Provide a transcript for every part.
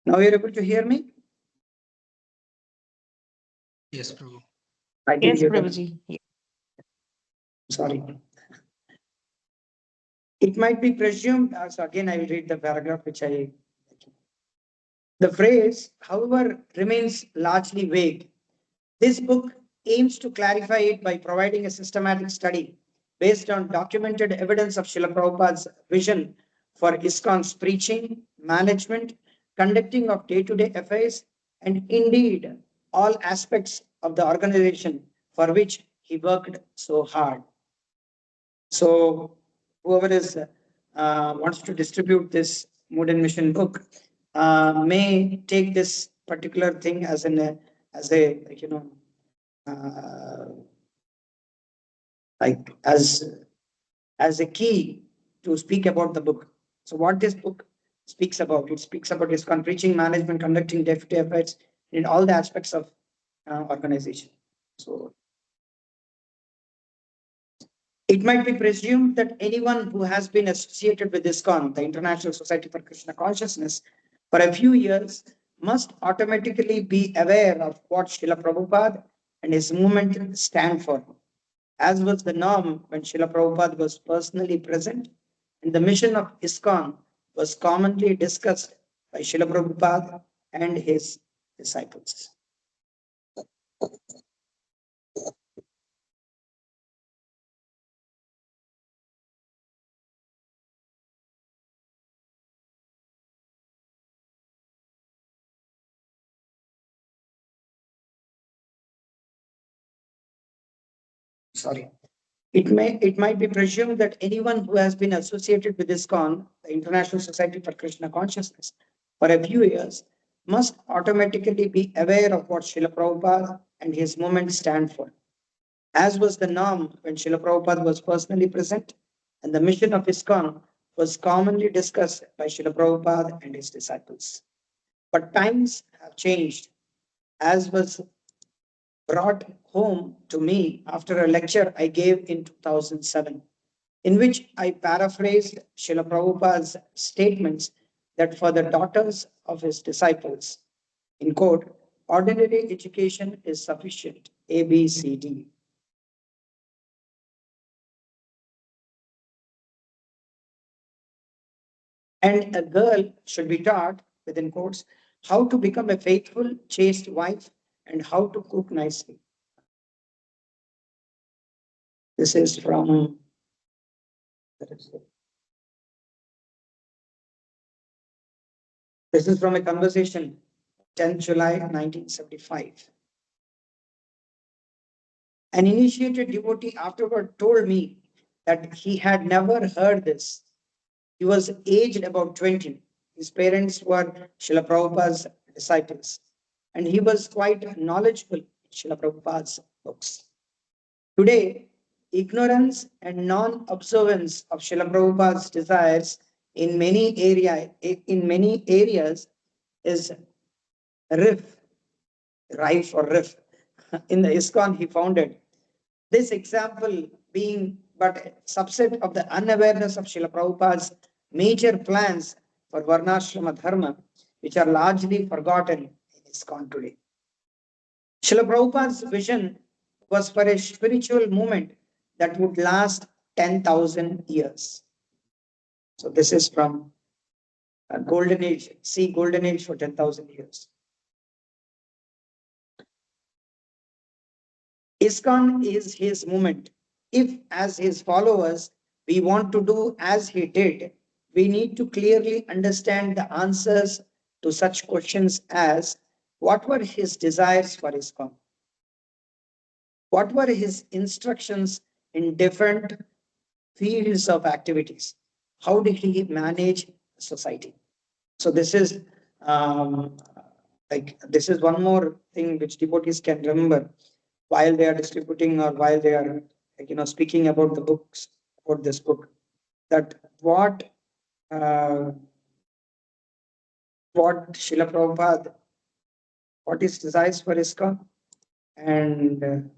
Now you're able to hear me? Yes, Prabhu. I did Yes, hear that. Prabhuji. Sorry. It might be presumed, so again I will read the paragraph which I. The phrase, however, remains largely vague. This book aims to clarify it by providing a systematic study based on documented evidence of Srila Prabhupada's vision for ISKCON's preaching, management, conducting of day-to-day affairs, and indeed all aspects of the organization for which he worked so hard. So, whoever is wants to distribute this Mood and Mission book may take this particular thing as as a uh, like as a key to speak about the book. So, what this book speaks about, it speaks about is preaching, management, conducting day-to-day affairs in all the aspects of organization. So, it might be presumed that anyone who has been associated with ISKCON, the International Society for Krishna Consciousness, for a few years must automatically be aware of what Srila Prabhupada and his movement stand for, as was the norm when Srila Prabhupada was personally present, and the mission of ISKCON was commonly discussed by Srila Prabhupada and his disciples. Sorry. It might be presumed that anyone who has been associated with ISKCON, the International Society for Krishna Consciousness, for a few years, must automatically be aware of what Srila Prabhupada and his movement stand for, as was the norm when Srila Prabhupada was personally present, and the mission of ISKCON was commonly discussed by Srila Prabhupada and his disciples. But times have changed, as was brought home to me after a lecture I gave in 2007, in which I paraphrased Srila Prabhupada's statements that for the daughters of his disciples, in quote, ordinary education is sufficient, A, B, C, D. And a girl should be taught, within quotes, how to become a faithful, chaste wife and how to cook nicely. This is from this is from a conversation, 10th July 1975. An initiated devotee afterward told me that he had never heard this. He was aged about 20. His parents were Srila Prabhupada's disciples, and he was quite knowledgeable in Srila Prabhupada's books. Today, ignorance and non-observance of Srila Prabhupada's desires in many areas is rife or riff. In the ISKCON he founded. This example being but a subset of the unawareness of Srila Prabhupada's major plans for Varnashrama Dharma, which are largely forgotten in ISKCON today. Srila Prabhupada's vision was for a spiritual movement that would last 10,000 years. So this is from Golden Age, see Golden Age for 10,000 years. ISKCON is his movement. If, as his followers, we want to do as he did, we need to clearly understand the answers to such questions as what were his desires for ISKCON? What were his instructions in different fields of activities? How did he manage society? So this is this is one more thing which devotees can remember while they are distributing or while they are speaking about the books, about this book, that uh, what Srila Prabhupada, what his desires for ISKCON, and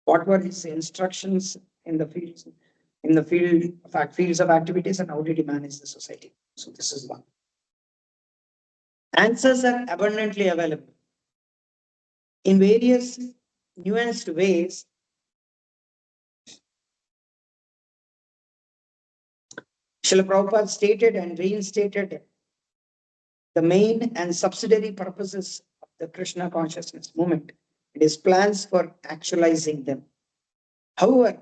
what were his instructions in the fields of activities, and how did he manage the society. So this is one. Answers are abundantly available. In various nuanced ways, Srila Prabhupada stated and reinstated the main and subsidiary purposes of the Krishna consciousness movement and his plans for actualizing them. However,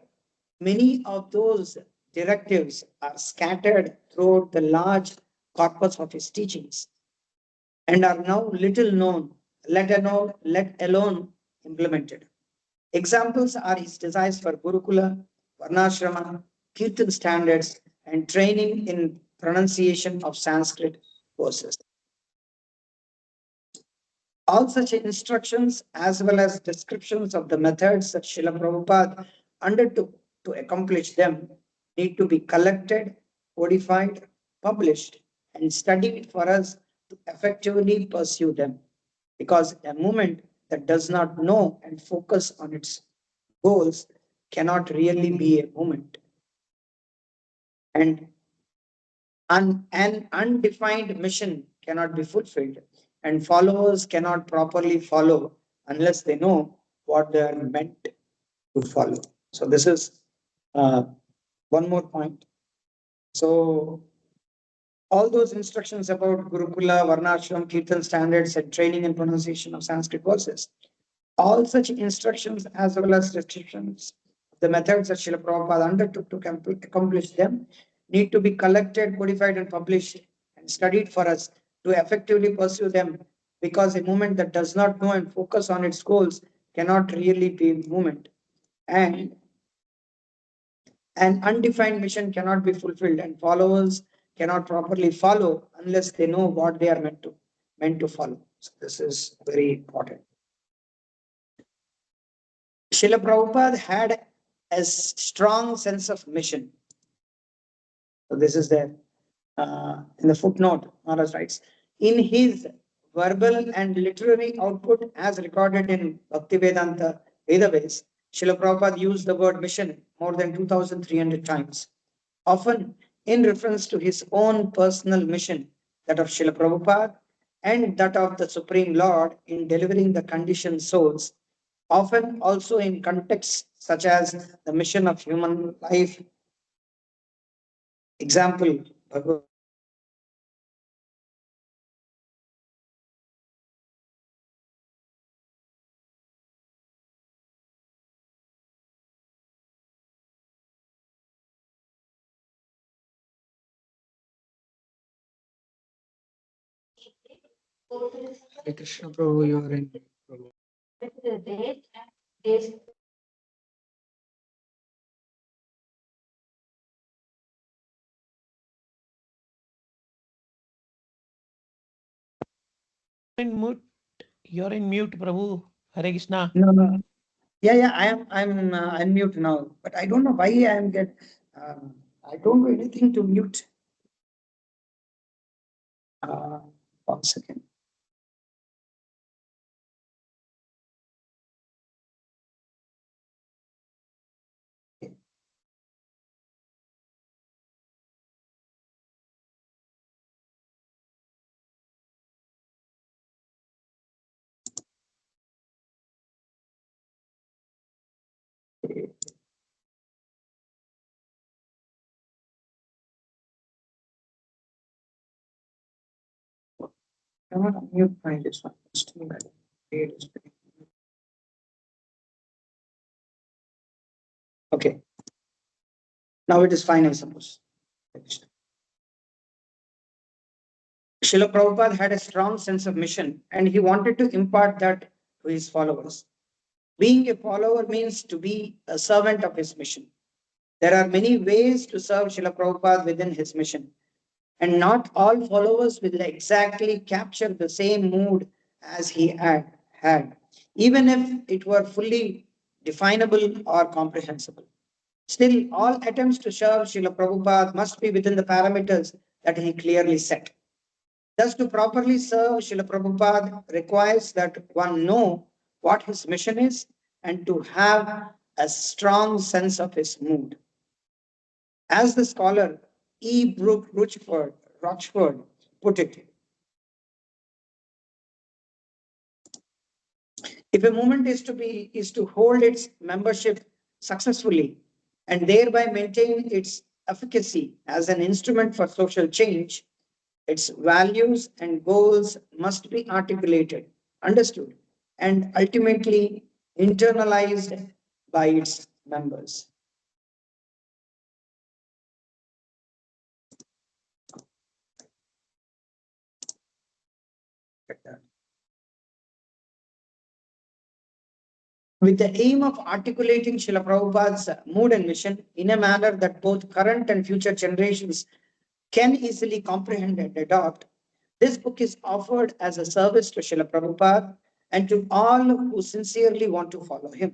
many of those directives are scattered throughout the large corpus of his teachings and are now little known, let alone implemented. Examples are his desires for Gurukula, Varnashrama, Kirtan standards, and training in pronunciation of Sanskrit verses. All such instructions, as well as descriptions of the methods that Srila Prabhupada undertook to accomplish them, need to be collected, codified, published, and studied for us to effectively pursue them. Because a movement that does not know and focus on its goals cannot really be a movement. And an undefined mission cannot be fulfilled, and followers cannot properly follow unless they know what they are meant to follow. So, this is uh, one more point. So, all those instructions about Gurukula, Varnashram, Kirtan standards, and training and pronunciation of Sanskrit verses, all such instructions as well as restrictions, the methods that Srila Prabhupada undertook to accomplish them, need to be collected, codified, and published and studied for us to effectively pursue them, because a movement that does not know and focus on its goals cannot really be a movement. And an undefined mission cannot be fulfilled, and followers cannot properly follow unless they know what they are meant to follow. So this is very important. Srila Prabhupada had a strong sense of mission. So this is there in the footnote. Maharaj writes, in his verbal and literary output as recorded in Bhaktivedanta Vedaves, Srila Prabhupada used the word mission more than 2,300 times, often in reference to his own personal mission, that of Srila Prabhupada and that of the Supreme Lord in delivering the conditioned souls, often also in contexts such as the mission of human life. Example, Hare Krishna Prabhu, you are in. Prabhu. In mute. You're in mute, Prabhu. Hare Krishna. No, no. Yeah, I'm unmute now, but I don't know why I am get. I don't do anything to mute. Uh, 1 second. Cannot unmute my this one. Still, it is- Okay, now it is fine, I suppose. Srila Prabhupada had a strong sense of mission and he wanted to impart that to his followers. Being a follower means to be a servant of his mission. There are many ways to serve Srila Prabhupada within his mission, and not all followers will exactly capture the same mood as he had, even if it were fully definable or comprehensible. Still, all attempts to serve Srila Prabhupada must be within the parameters that he clearly set. Thus, to properly serve Srila Prabhupada requires that one know what his mission is and to have a strong sense of his mood. As the scholar E. Brooke Rochford put it, If a movement is to hold its membership successfully and thereby maintain its efficacy as an instrument for social change, its values and goals must be articulated, understood, and ultimately internalized by its members. With the aim of articulating Srila Prabhupada's mood and mission in a manner that both current and future generations can easily comprehend and adopt, this book is offered as a service to Srila Prabhupada and to all who sincerely want to follow him.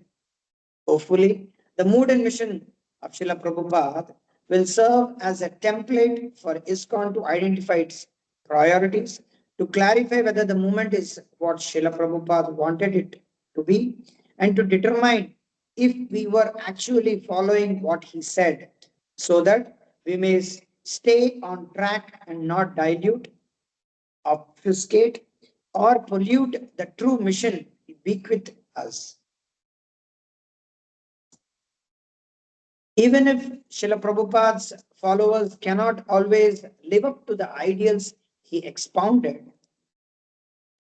Hopefully, the mood and mission of Srila Prabhupada will serve as a template for ISKCON to identify its priorities, to clarify whether the movement is what Srila Prabhupada wanted it to be, and to determine if we were actually following what he said, so that we may stay on track and not dilute, obfuscate, or pollute the true mission he bequeathed us. Even if Srila Prabhupada's followers cannot always live up to the ideals he expounded,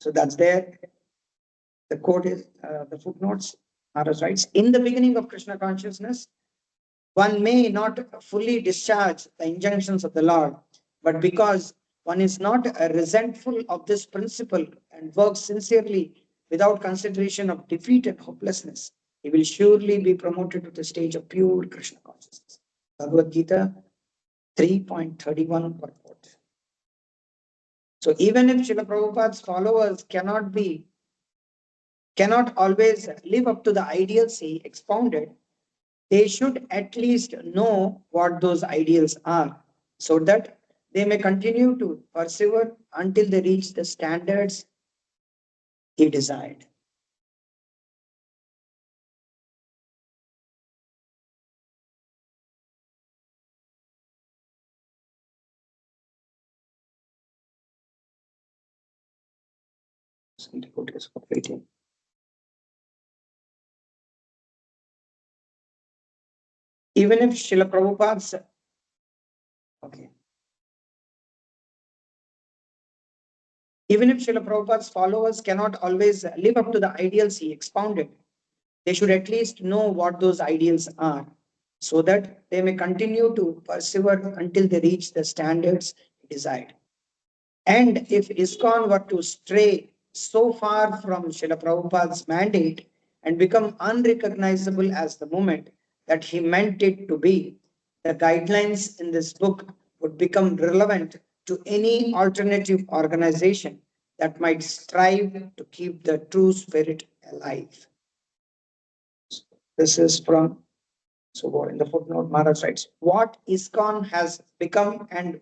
so that's there. The quote is the footnotes. Maharaj writes, in the beginning of Krishna consciousness, one may not fully discharge the injunctions of the Lord, but because one is not resentful of this principle and works sincerely without consideration of defeat and hopelessness, he will surely be promoted to the stage of pure Krishna consciousness. Bhagavad Gita 3.31 purport. So even if Srila Prabhupada's followers cannot always live up to the ideals he expounded, they should at least know what those ideals are, so that they may continue to persevere until they reach the standards he desired. Even if Srila Prabhupada's okay. Even if Srila Prabhupada's followers cannot always live up to the ideals he expounded, they should at least know what those ideals are, so that they may continue to persevere until they reach the standards desired. And if ISKCON were to stray so far from Srila Prabhupada's mandate and become unrecognizable as the movement that he meant it to be, the guidelines in this book would become relevant to any alternative organization that might strive to keep the true spirit alive. This is from, so in the footnote, Maharaj writes, what ISKCON has become and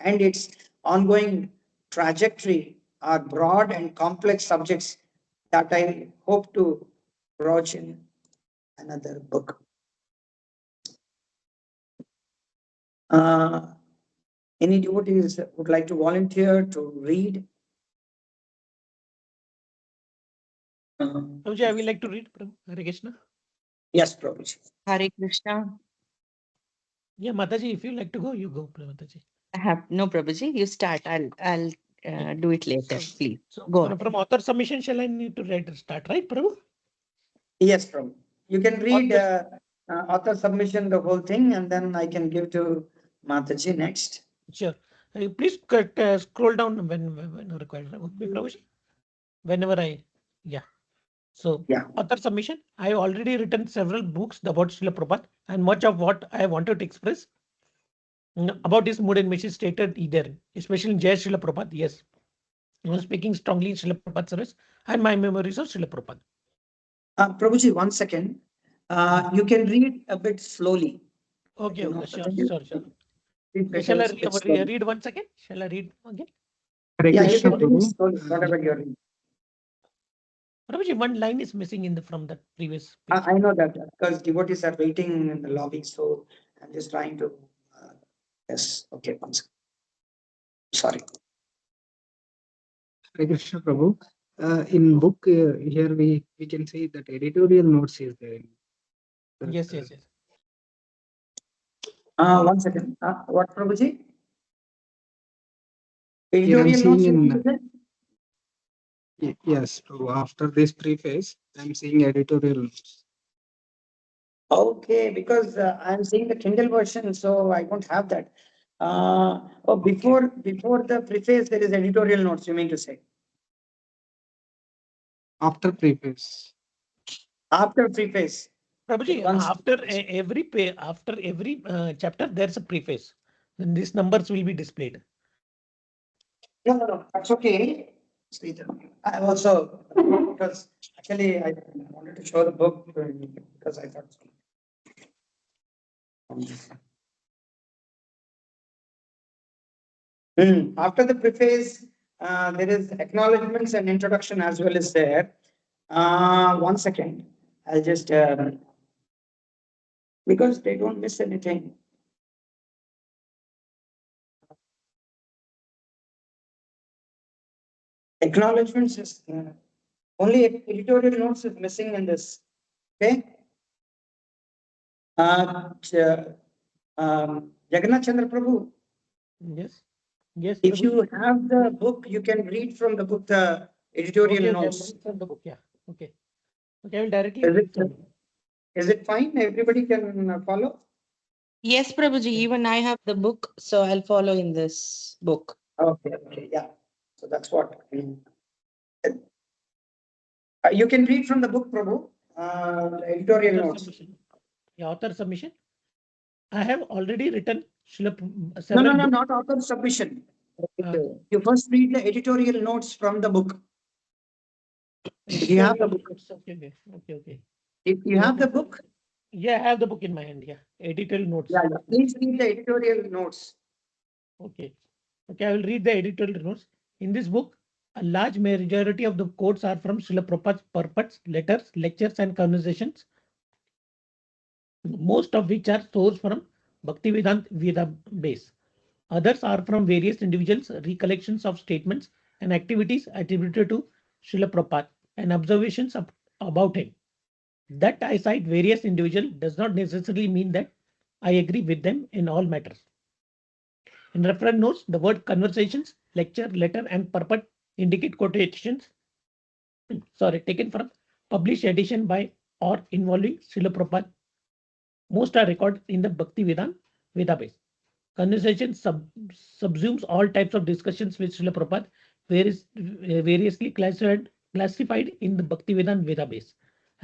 its ongoing trajectory are broad and complex subjects that I hope to broach in another book. Any devotees that would like to volunteer to read? Prabhuji, I would like to read, Prabhu. Hare Krishna. Yes, Prabhuji. Hare Krishna. Yeah, Mataji, if you like to go, you go, Mataji. I have no Prabhuji. You start. I'll do it later, So- please. So Go ahead. from author submission, shall I need to start, right, Prabhu? Yes, Prabhu. You can read author submission, the whole thing, and then I can give to Mataji next. Sure. Please scroll down when required. Would be Prabhuji. Whenever yeah. So Yeah. author submission. I have already written several books about Srila Prabhupada, and much of what I wanted to express about his mood and mission stated either, especially in Jai Srila Prabhupada. Yes. I was speaking strongly in Srila Prabhupada service and my memories of Srila Prabhupada. Prabhuji, 1 second. You can read a bit slowly. Okay, You know, okay, sure. Read Shall I better, slowly. read 1 second? Shall I read again? Yeah, you can read slowly, whatever you're reading. Prabhuji, one line is missing in from the previous page. I know that because devotees are waiting in the lobby, so I'm just trying to. Yes, okay, 1 second. Sorry. Hare Krishna Prabhu. In book here we can see that editorial notes is there. Yes, yes, yes. 1 second. What, Prabhuji? Here I'm Editorial seeing notes. you in mean to say? yes. So after this preface, I'm seeing editorial notes. Okay, because I'm seeing the Kindle version, so I don't have that. Before the preface, there is editorial notes. You mean to say? After preface. After preface. Prabhuji, Once. after every chapter, there's a preface. Then these numbers will be displayed. No, that's okay. Sridhar. I also, because actually I wanted to show the book because I thought. After the preface, there is acknowledgements and introduction as well as there. 1 second. I'll just, because they don't miss anything. Acknowledgements is, only editorial notes is missing in this. Okay. Jagannath Chandra Prabhu, Yes. Yes. if Prabhuji. you have the book, you can read from the book the editorial Okay, notes. from the book. Yeah. Okay. Okay, I will directly Is read it, from it. is it fine? Everybody can follow? Yes, Prabhuji, even I have the book, so I'll follow in this book. Okay, yeah. So that's what. You can read from the book, Prabhu, the editorial Author notes. submission. Yeah, author submission. I have already written No, several books. not author submission. Uh, You first read the editorial notes from the book. If you have the book. Okay. If you have the book, Yeah, I have the book in my hand. Yeah, editorial notes. yeah, please read the editorial notes. Okay. I will read the editorial notes. In this book, a large majority of the quotes are from Srila Prabhupada's purports, letters, lectures, and conversations, most of which are sourced from Bhaktivedanta Veda base. Others are from various individuals' recollections of statements and activities attributed to Srila Prabhupada and observations about him. That I cite various individuals does not necessarily mean that I agree with them in all matters. In reference notes, the word conversations, lecture, letter, and purport indicate quotations taken from published edition by or involving Srila Prabhupada. Most are recorded in the Bhakti Vedanta Vedabase. Conversation subsumes all types of discussions with Srila Prabhupada, variously classified in the Bhakti Vedanta Vedabase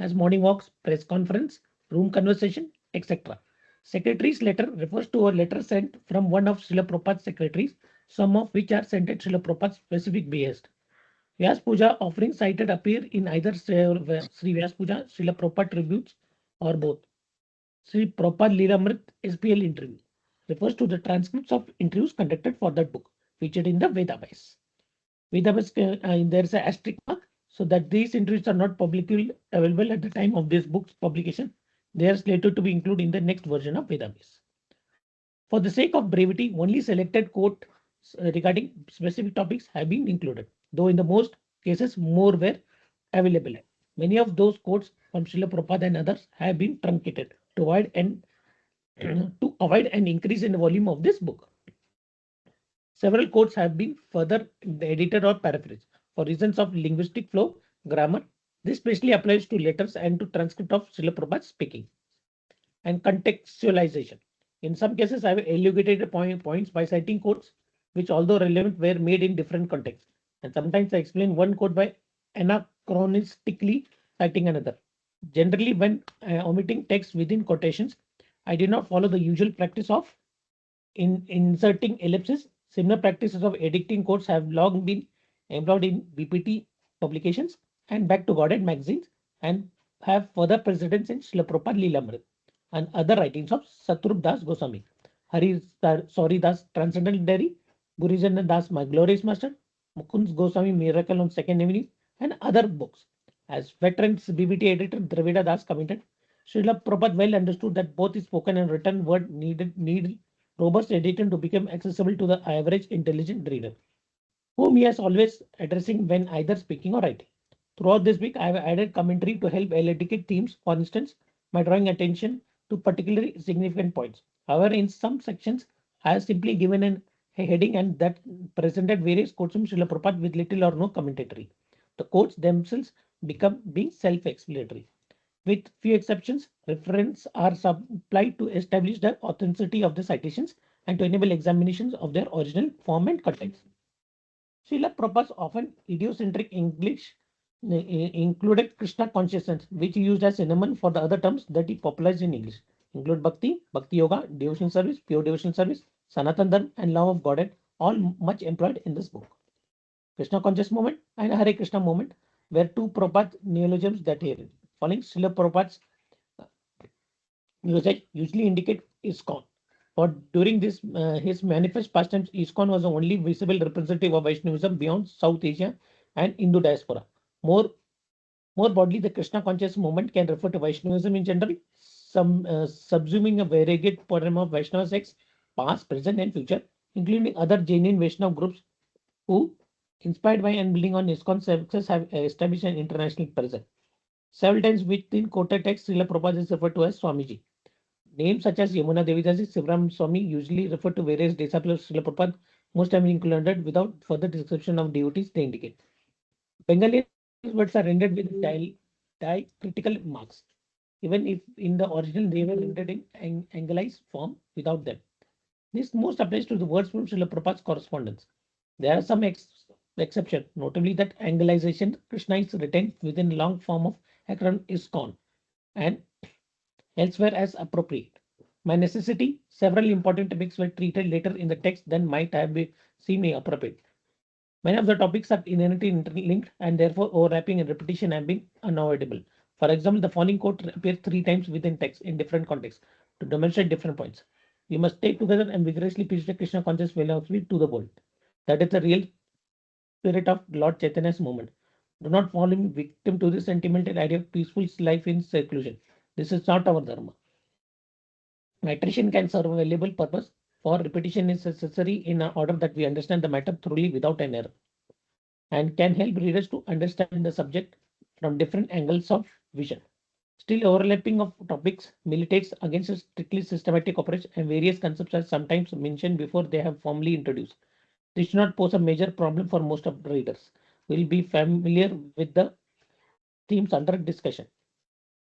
as morning walks, press conference, room conversation, etc. Secretary's letter refers to a letter sent from one of Srila Prabhupada's secretaries, some of which are sent at Srila Prabhupada's specific behest. Vyas Puja offerings cited appear in either Sri Vyas Puja, Srila Prabhupada tributes, or both. Sri Prabhupada Leelamrit SPL interview refers to the transcripts of interviews conducted for that book, featured in the Vedabase. Vedabase, there is an asterisk mark, so that these interviews are not publicly available at the time of this book's publication. They are slated to be included in the next version of Vedabase. For the sake of brevity, only selected quotes regarding specific topics have been included, though in the most cases more were available. Many of those quotes from Srila Prabhupada and others have been truncated to avoid an increase in the volume of this book. Several quotes have been further edited or paraphrased for reasons of linguistic flow, grammar. This especially applies to letters and to transcript of Srila Prabhupada speaking. And contextualization. In some cases, I have elucidated points by citing quotes, which, although relevant, were made in different contexts. And sometimes I explain one quote by anachronistically citing another. Generally, when omitting text within quotations, I did not follow the usual practice of inserting ellipses. Similar practices of editing quotes have long been employed in BPT publications and Back to Godhead magazines and have further precedence in Srila Prabhupada Leelamrit and other writings of Satrup Das Goswami, Hari Sori Das Transcendental Diary, Gurijana Das My Glorious Master, Mukund Goswami Miracle on Second Avenue, and other books. As veteran BBT editor Dravida Das commented, Srila Prabhupada well understood that both the spoken and written word need robust editing to become accessible to the average intelligent reader. whom he has always addressing when either speaking or writing. Throughout this week, I have added commentary to help elucidate themes, for instance, by drawing attention to particularly significant points. However, in some sections, I have simply given a heading and that presented various quotes from Srila Prabhupada with little or no commentary. The quotes themselves become being self-explanatory. With few exceptions, references are supplied to establish the authenticity of the citations and to enable examinations of their original form and context. Srila Prabhupada's often idiosyncratic English included Krishna consciousness, which he used as synonym for the other terms that he popularized in English, include Bhakti, Bhakti Yoga, devotional service, pure devotional service, Sanatan Dharma, and love of Godhead, all much employed in this book. Krishna conscious movement and Hare Krishna movement were two Prabhupada neologisms that here. Following Srila Prabhupada's usage usually indicate ISKCON. For during this his manifest pastimes, ISKCON was the only visible representative of Vaishnavism beyond South Asia and Hindu diaspora. More broadly, the Krishna conscious movement can refer to Vaishnavism in general, subsuming a variegated pattern of Vaishnava sects, past, present, and future, including other genuine Vaishnava groups who, inspired by and building on ISKCON success, have established an international presence. Several times within quoted text, Srila Prabhupada is referred to as Swamiji. Names such as Yamuna Devidasi, Sivram Swami usually refer to various disciples of Srila Prabhupada, most times included without further description of devotees they indicate. Bengali words are rendered with diacritical marks, even if in the original they were rendered in anglicized form without them. This most applies to the words from Srila Prabhupada's correspondence. There are some exceptions, notably that anglicization Krishna is written within a long form of acronym ISKCON and elsewhere as appropriate. By necessity, several important topics were treated later in the text than might have seemed appropriate. Many of the topics are inherently interlinked and therefore overlapping and repetition have been unavoidable. For example, the following quote appears 3 times within text in different contexts to demonstrate different points. We must take together and vigorously preach the Krishna conscious philosophy to the world. That is the real spirit of Lord Chaitanya's movement. Do not fall victim to this sentimental idea of peaceful life in seclusion. This is not our dharma. Iteration can serve a valuable purpose, for repetition is necessary in order that we understand the matter thoroughly without an error, and can help readers to understand the subject from different angles of vision. Still, overlapping of topics militates against a strictly systematic approach, and various concepts are sometimes mentioned before they have formally introduced. This should not pose a major problem for most of the readers who will be familiar with the themes under discussion.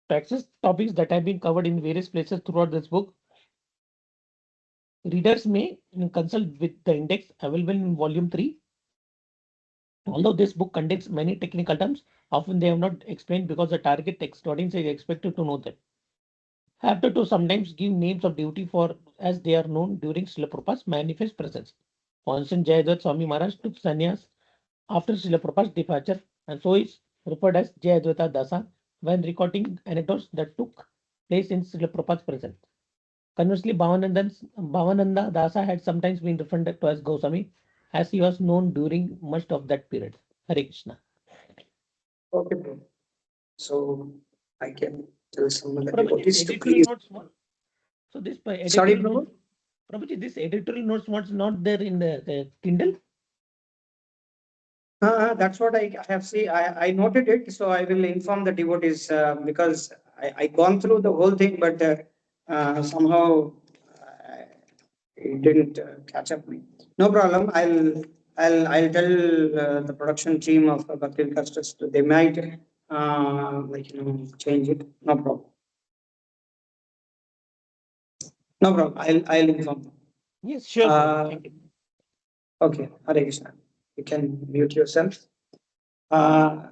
To access topics that have been covered in various places throughout this book, readers may consult with the index available in volume 3. Although this book contains many technical terms, often they are not explained because the target text audience is expected to know them. Have to sometimes give names of duty for as they are known during Srila Prabhupada's manifest presence. For instance, Jayadvaita Swami Maharaj took sannyas after Srila Prabhupada's departure, and so is referred as Jayadvaita Dasa when recording anecdotes that took place in Srila Prabhupada's presence. Conversely, Bhavananda Dasa had sometimes been referred to as Goswami, as he was known during much of that period. Hare Krishna. Okay, bro. So I can tell some of the Prabhuji, devotees to editorial please. notes. So this Sorry, editorial, Prabhu? Prabhuji, this editorial notes was not there in the Kindle. That's what I have seen. I noted it, so I will inform the devotees because I gone through the whole thing, but somehow it didn't catch up me. No problem. I'll tell the production team of Bhakti Custos. They might change it. No problem. No problem. I'll inform them. Yes, sure. Prabhuji. Thank you. Okay, Hare Krishna. You can mute yourself. Uh,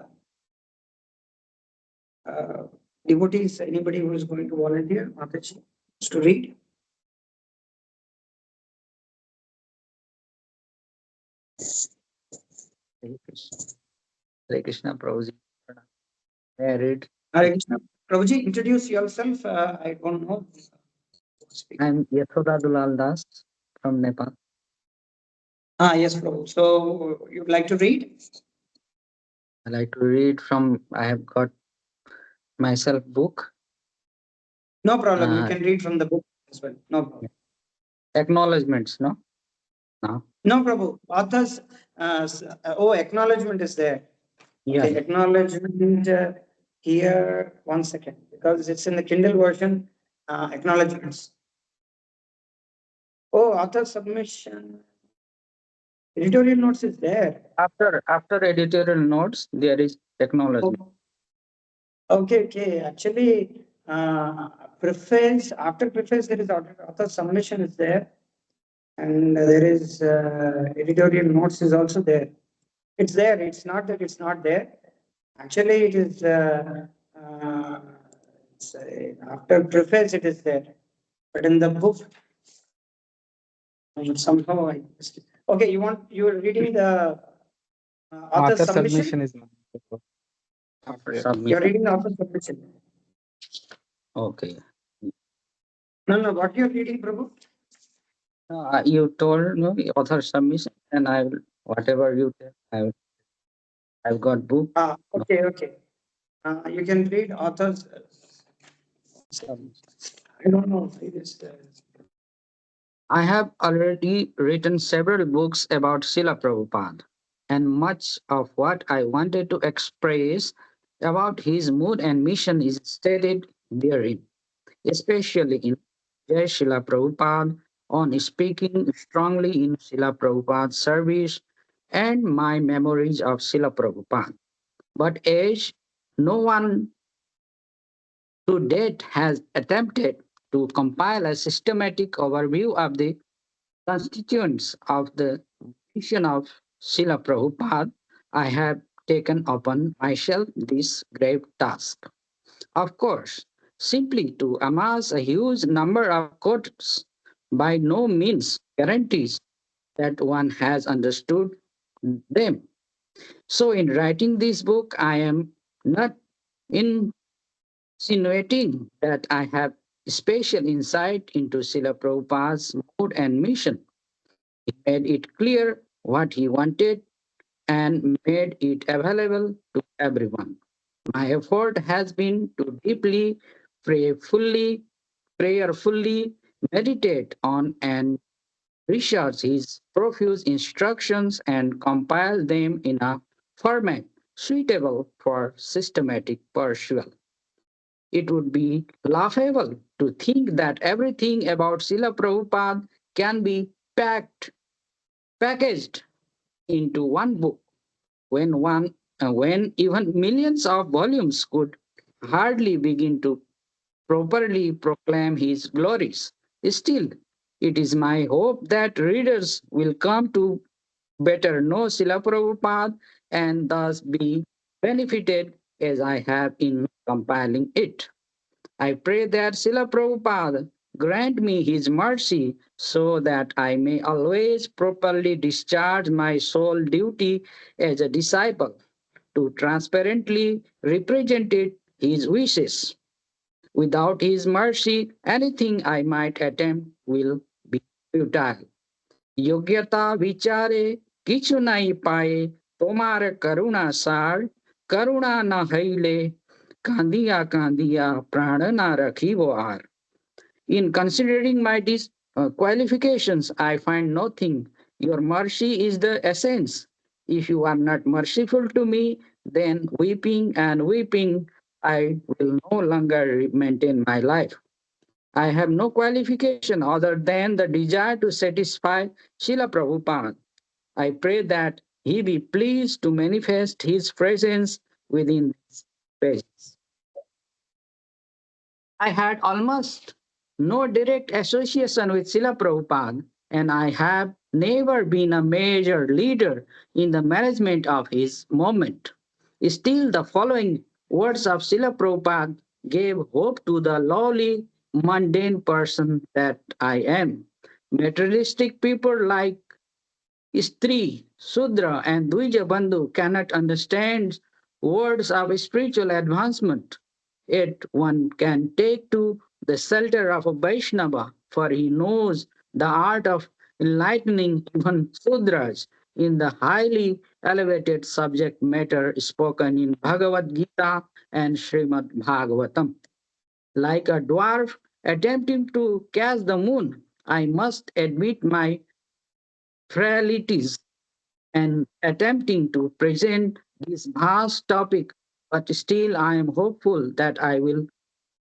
Devotees, anybody who is going to volunteer, Mataji, to read? Hare Krishna. Hare Krishna, Prabhuji. May I read? Hare Krishna. Prabhuji, introduce yourself. I don't know. I'm Yashoda Dulal Das from Nepal. Yes, Prabhu. So you'd like to read? I like to read from, I have got myself book. No problem. You can read from the book as well. No problem. Acknowledgements, no? Now. No, Prabhu. Authors, acknowledgement is there. Yeah. Okay, acknowledgement here, 1 second, because it's in the Kindle version, acknowledgements. Oh, author submission. Editorial notes is there. After editorial notes, there is acknowledgement. Okay. Actually, preface, after preface, there is author submission is there. And there is editorial notes is also there. It's there. It's not that it's not there. Actually, it is after preface it is there, but in the book somehow I missed it. Okay, you are reading the author submission. is not. After You're submission. reading the author submission. Okay. No. What you're reading, Prabhu? You told me author submission, and I will whatever you tell. I've got book. Okay. You can read authors. I don't know. It is, I have already written several books about Srila Prabhupada, and much of what I wanted to express about his mood and mission is stated therein, especially in Jai Srila Prabhupada, on speaking strongly in Srila Prabhupada's service, and my memories of Srila Prabhupada. But as no one to date has attempted to compile a systematic overview of the constituents of the mission of Srila Prabhupada, I have taken upon myself this grave task. Of course, simply to amass a huge number of quotes by no means guarantees that one has understood them. So, in writing this book, I am not insinuating that I have special insight into Srila Prabhupada's mood and mission. He made it clear what he wanted and made it available to everyone. My effort has been to deeply, prayerfully meditate on and research his profuse instructions and compile them in a format suitable for systematic perusal. It would be laughable to think that everything about Srila Prabhupada can be packaged into one book when even millions of volumes could hardly begin to properly proclaim his glories. Still, it is my hope that readers will come to better know Srila Prabhupada and thus be benefited as I have in compiling it. I pray that Srila Prabhupada grant me his mercy so that I may always properly discharge my sole duty as a disciple to transparently represent his wishes. Without his mercy, anything I might attempt will be futile. योग्यता विचारे किछु नहीं पाए তোমার করুণা সার করুণা না হইলে কাঁদিয়া কাঁদিয়া প্রাণ না রাখিব আর in considering my qualifications, I find nothing. Your mercy is the essence. If you are not merciful to me, then weeping and weeping, I will no longer maintain my life. I have no qualification other than the desire to satisfy Srila Prabhupada. I pray that he be pleased to manifest his presence within these pages. I had almost no direct association with Srila Prabhupada, and I have never been a major leader in the management of his movement. Still, the following words of Srila Prabhupada gave hope to the lowly, mundane person that I am. Materialistic people like Stri, Sudra, and Dvija Bandhu cannot understand words of spiritual advancement. Yet one can take to the shelter of a Vaishnava, for he knows the art of enlightening even Sudras in the highly elevated subject matter spoken in Bhagavad Gita and Srimad Bhagavatam. Like a dwarf attempting to catch the moon, I must admit my frailties and attempting to present this vast topic, but still I am hopeful that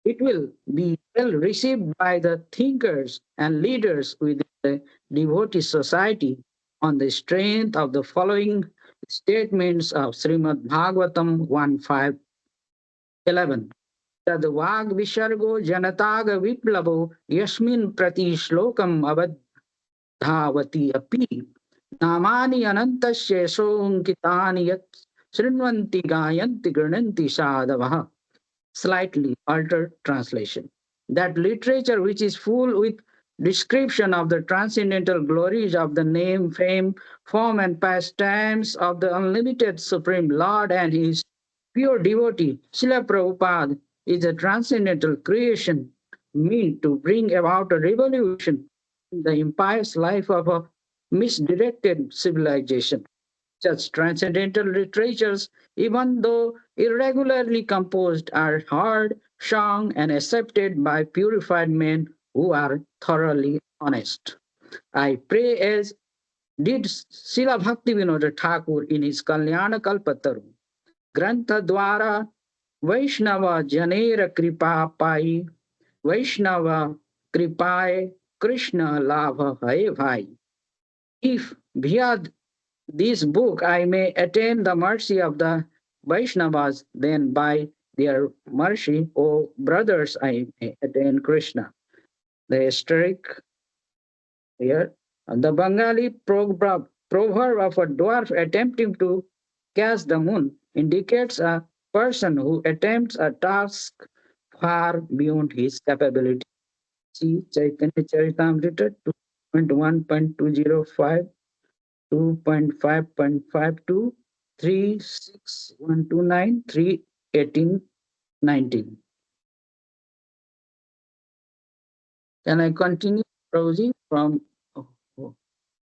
it will be well received by the thinkers and leaders within the devotee society on the strength of the following statements of Srimad Bhagavatam 1.5.11. Tadvag visargo janataga viplavo yasmin prati shlokam avadhavati api namani anantasya sonkitani yat srinvanti gayanti grananti sadavaha. Slightly altered translation. That literature which is full with description of the transcendental glories of the name, fame, form, and pastimes of the unlimited Supreme Lord and his pure devotee, Srila Prabhupada, is a transcendental creation meant to bring about a revolution in the impious life of a misdirected civilization. Such transcendental literatures, even though irregularly composed, are heard, sung, and accepted by purified men who are thoroughly honest. I pray as did Srila Bhaktivinoda Thakur in his Kalyana Kalpataru. Grantha Dwara Vaishnava Janera Kripa Pai Vaishnava Kripaye Krishna Labha Hai Bhai. If via this book I may attain the mercy of the Vaishnavas, then by their mercy, O brothers, I may attain Krishna. The asterisk here, the Bengali proverb of a dwarf attempting to catch the moon indicates a person who attempts a task far beyond his capability. See Chaitanya Charitamrita 2.1.205 2.5.52, 36129, 31819. Can I continue browsing from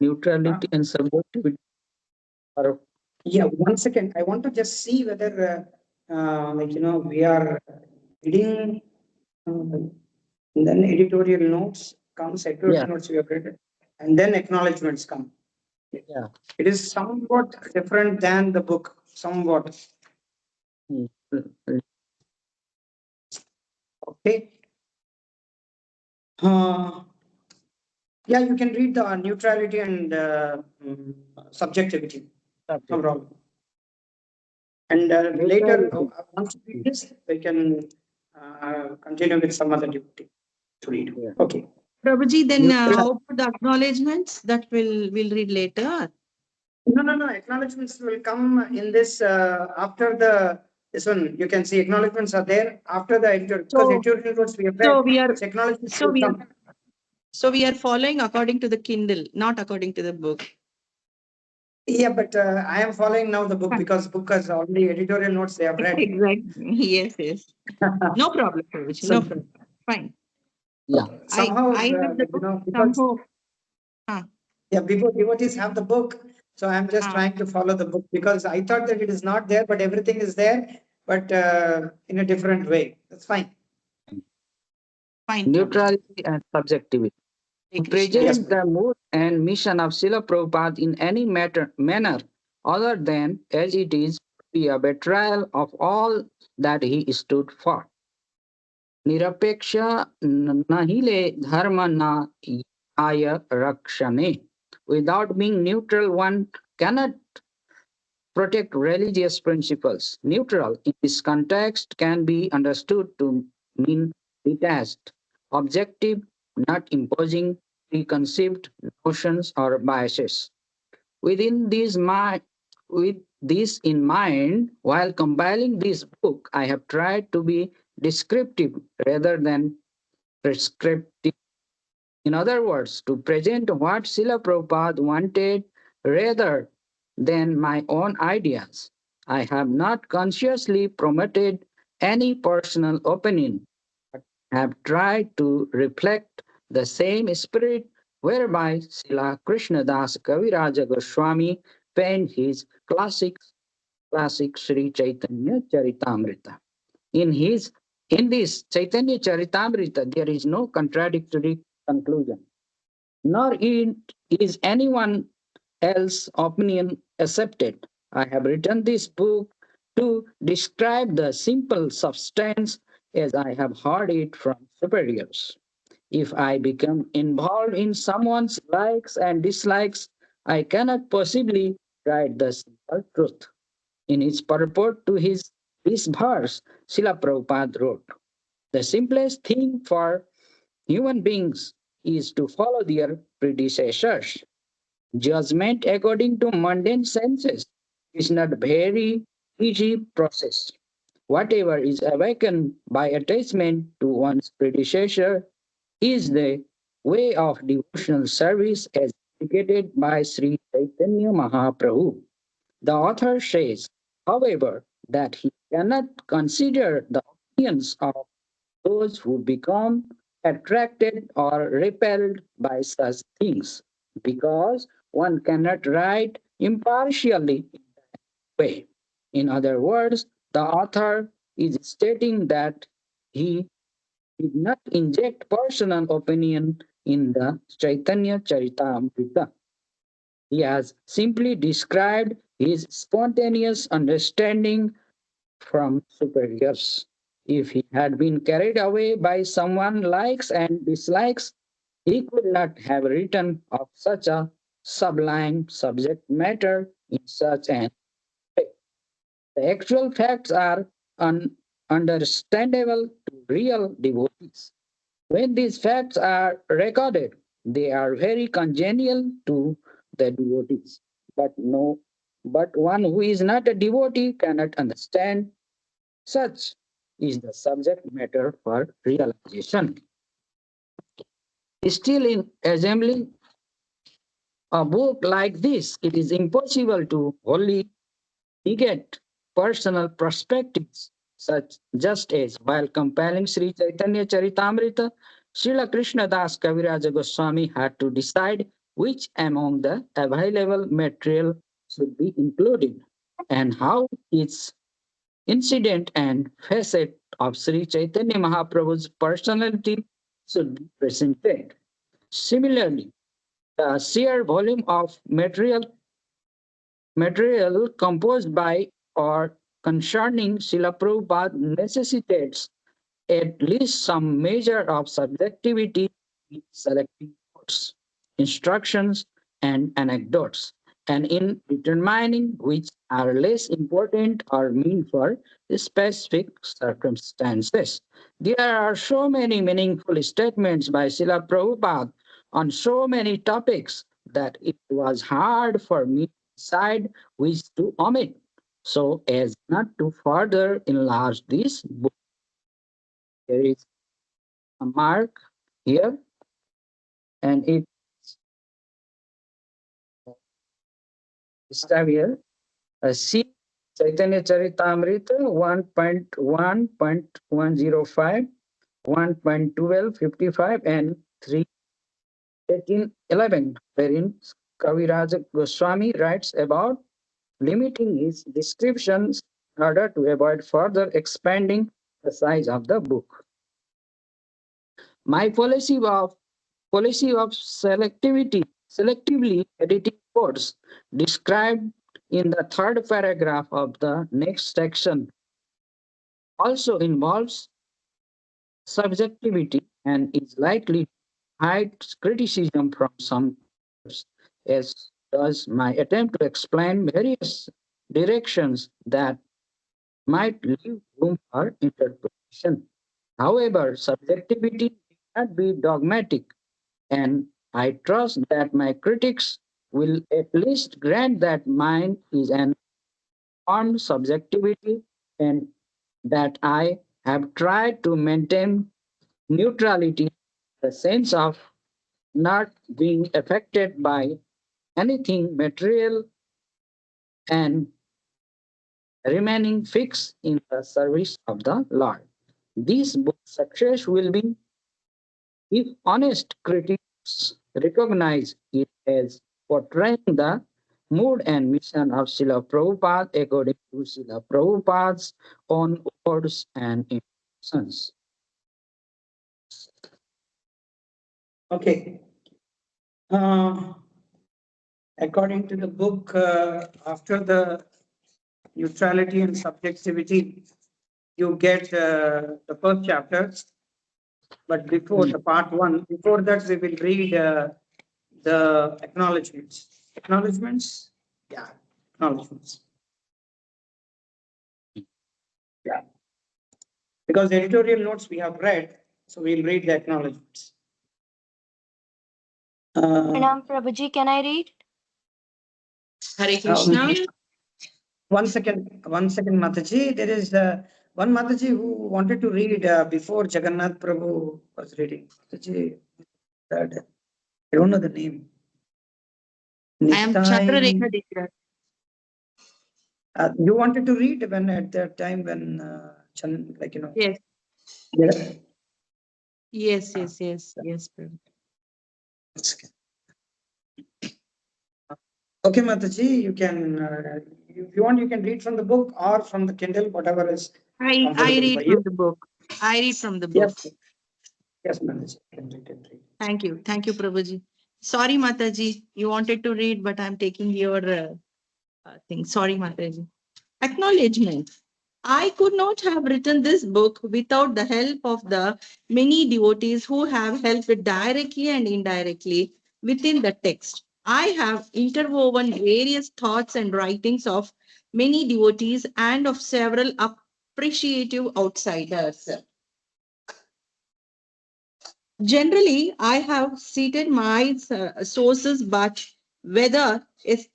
neutrality and subjectivity? Or, Yeah, 1 second. I want to just see whether, we are reading, and then editorial notes comes, editorial Yeah. notes we have read, and then acknowledgements come. yeah. It is somewhat different than the book, somewhat. Okay. Yeah, you can read the neutrality and subjectivity. No problem. And later, once you read this, we can continue with some other duty to read. Yeah. Okay. Prabhuji, then You- how about the acknowledgements that we'll read later? No. Acknowledgements will come in this after this one. You can see acknowledgements are there after the editorial, because So- editorial notes we have So read. we are Acknowledgements so will we come. we are following according to the Kindle, not according to the book. Yeah, but I am following now the book because book has already editorial notes they have read. Exactly. Yes. No problem, Prabhuji. So- No problem. Fine. Yeah. Somehow, I have the book. because Somehow. before devotees have the book, so I'm just Ah. trying to follow the book because I thought that it is not there, but everything is there, but in a different way. That's fine. Fine. Prabhuji. Neutrality and subjectivity. Hare To Krishna. present the mood and mission of Srila Prabhupada in any manner other than as it is, be a betrayal of all that he stood for. Nirapeksha nahile dharma na aya rakshane. Without being neutral, one cannot protect religious principles. Neutral in this context can be understood to mean detached, objective, not imposing preconceived notions or biases. Within with this in mind, while compiling this book, I have tried to be descriptive rather than prescriptive. In other words, to present what Srila Prabhupada wanted rather than my own ideas. I have not consciously promoted any personal opinion, but have tried to reflect the same spirit whereby Srila Krishnadas Kaviraja Goswami penned his classic Sri Chaitanya Charitamrita. In this Chaitanya Charitamrita, there is no contradictory conclusion, nor is anyone else opinion accepted. I have written this book to describe the simple substance as I have heard it from superiors. If I become involved in someone's likes and dislikes, I cannot possibly write the simple truth. In his purport to this verse, Srila Prabhupada wrote, the simplest thing for human beings is to follow their predecessors. Judgment according to mundane senses is not very easy process. Whatever is awakened by attachment to one's predecessor is the way of devotional service as indicated by Sri Chaitanya Mahaprabhu. The author says, however, that he cannot consider the opinions of those who become attracted or repelled by such things, because one cannot write impartially in that way. In other words, the author is stating that he did not inject personal opinion in the Chaitanya Charitamrita. He has simply described his spontaneous understanding from superiors. If he had been carried away by someone likes and dislikes, he could not have written of such a sublime subject matter in such an way. The actual facts are understandable to real devotees. When these facts are recorded, they are very congenial to the devotees. But one who is not a devotee cannot understand such is the subject matter for realization. Still, in assembling a book like this, it is impossible to wholly negate personal perspectives, such just as while compiling Sri Chaitanya Charitamrita, Srila Krishna Das Kaviraja Goswami had to decide which among the available material should be included and how its incident and facet of Sri Chaitanya Mahaprabhu's personality should be presented. Similarly, the sheer volume of material composed by or concerning Srila Prabhupada necessitates at least some measure of subjectivity in selecting quotes, instructions, and anecdotes, and in determining which are less important or mean for specific circumstances. There are so many meaningful statements by Srila Prabhupada on so many topics that it was hard for me to decide which to omit so as not to further enlarge this book. There is a mark here, and it's here. See Chaitanya Charitamrita 1.1.105, 1.1255, and 3.18.11, wherein Kaviraja Goswami writes about limiting his descriptions in order to avoid further expanding the size of the book. My policy of selectively editing quotes described in the third paragraph of the next section also involves subjectivity and is likely to hide criticism from some readers, as does my attempt to explain various directions that might leave room for interpretation. However, subjectivity cannot be dogmatic, and I trust that my critics will at least grant that mine is an armed subjectivity and that I have tried to maintain neutrality, the sense of not being affected by anything material and remaining fixed in the service of the Lord. This book's success will be if honest critics recognize it as portraying the mood and mission of Srila Prabhupada according to Srila Prabhupada's own words and intentions. Okay. Uh, According to the book, after the neutrality and subjectivity, you get the first chapter. But before the part one, before that, we will read the acknowledgements. Acknowledgements? Yeah, acknowledgements. Yeah. Because the editorial notes we have read, so we'll read the acknowledgements. Pranam Prabhuji, can I read? Hare Krishna. One second, Mataji. There is one Mataji who wanted to read before Jagannath Prabhu was reading. Mataji, that, I don't know the name. I am Chakra Nitai. Rekha Dikra. You wanted to read when at that time when like Yes, yeah. yes, yes, yes, yes, Prabhu. Okay, Mataji, you can if you want you can read from the book or from the Kindle, whatever is I comfortable read for from you. the book. I read from the book. Yes, yes, Mataji, you can read. Thank you, Prabhuji. Sorry, Mataji, you wanted to read, but I'm taking your thing. Sorry, Mataji. Acknowledgement. I could not have written this book without the help of the many devotees who have helped directly and indirectly within the text. I have interwoven various thoughts and writings of many devotees and of several appreciative outsiders. Generally, I have cited my sources, but whether it's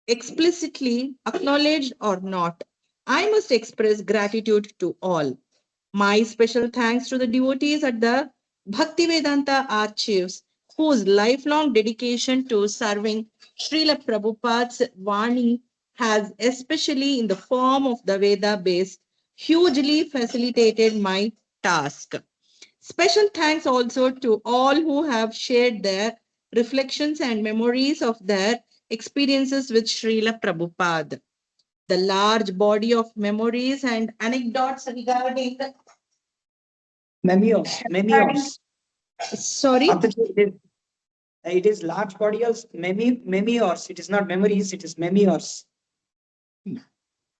explicitly acknowledged or not, I must express gratitude to all. My special thanks to the devotees at the Bhaktivedanta Archives, whose lifelong dedication to serving Srila Prabhupada's Vani has, especially in the form of the Veda base, hugely facilitated my task. Special thanks also to all who have shared their reflections and memories of their experiences with Srila Prabhupada. The large body of memories and anecdotes regarding Memoirs. sorry, Mataji, it is large body of memoirs. It is not memories, it is memoirs.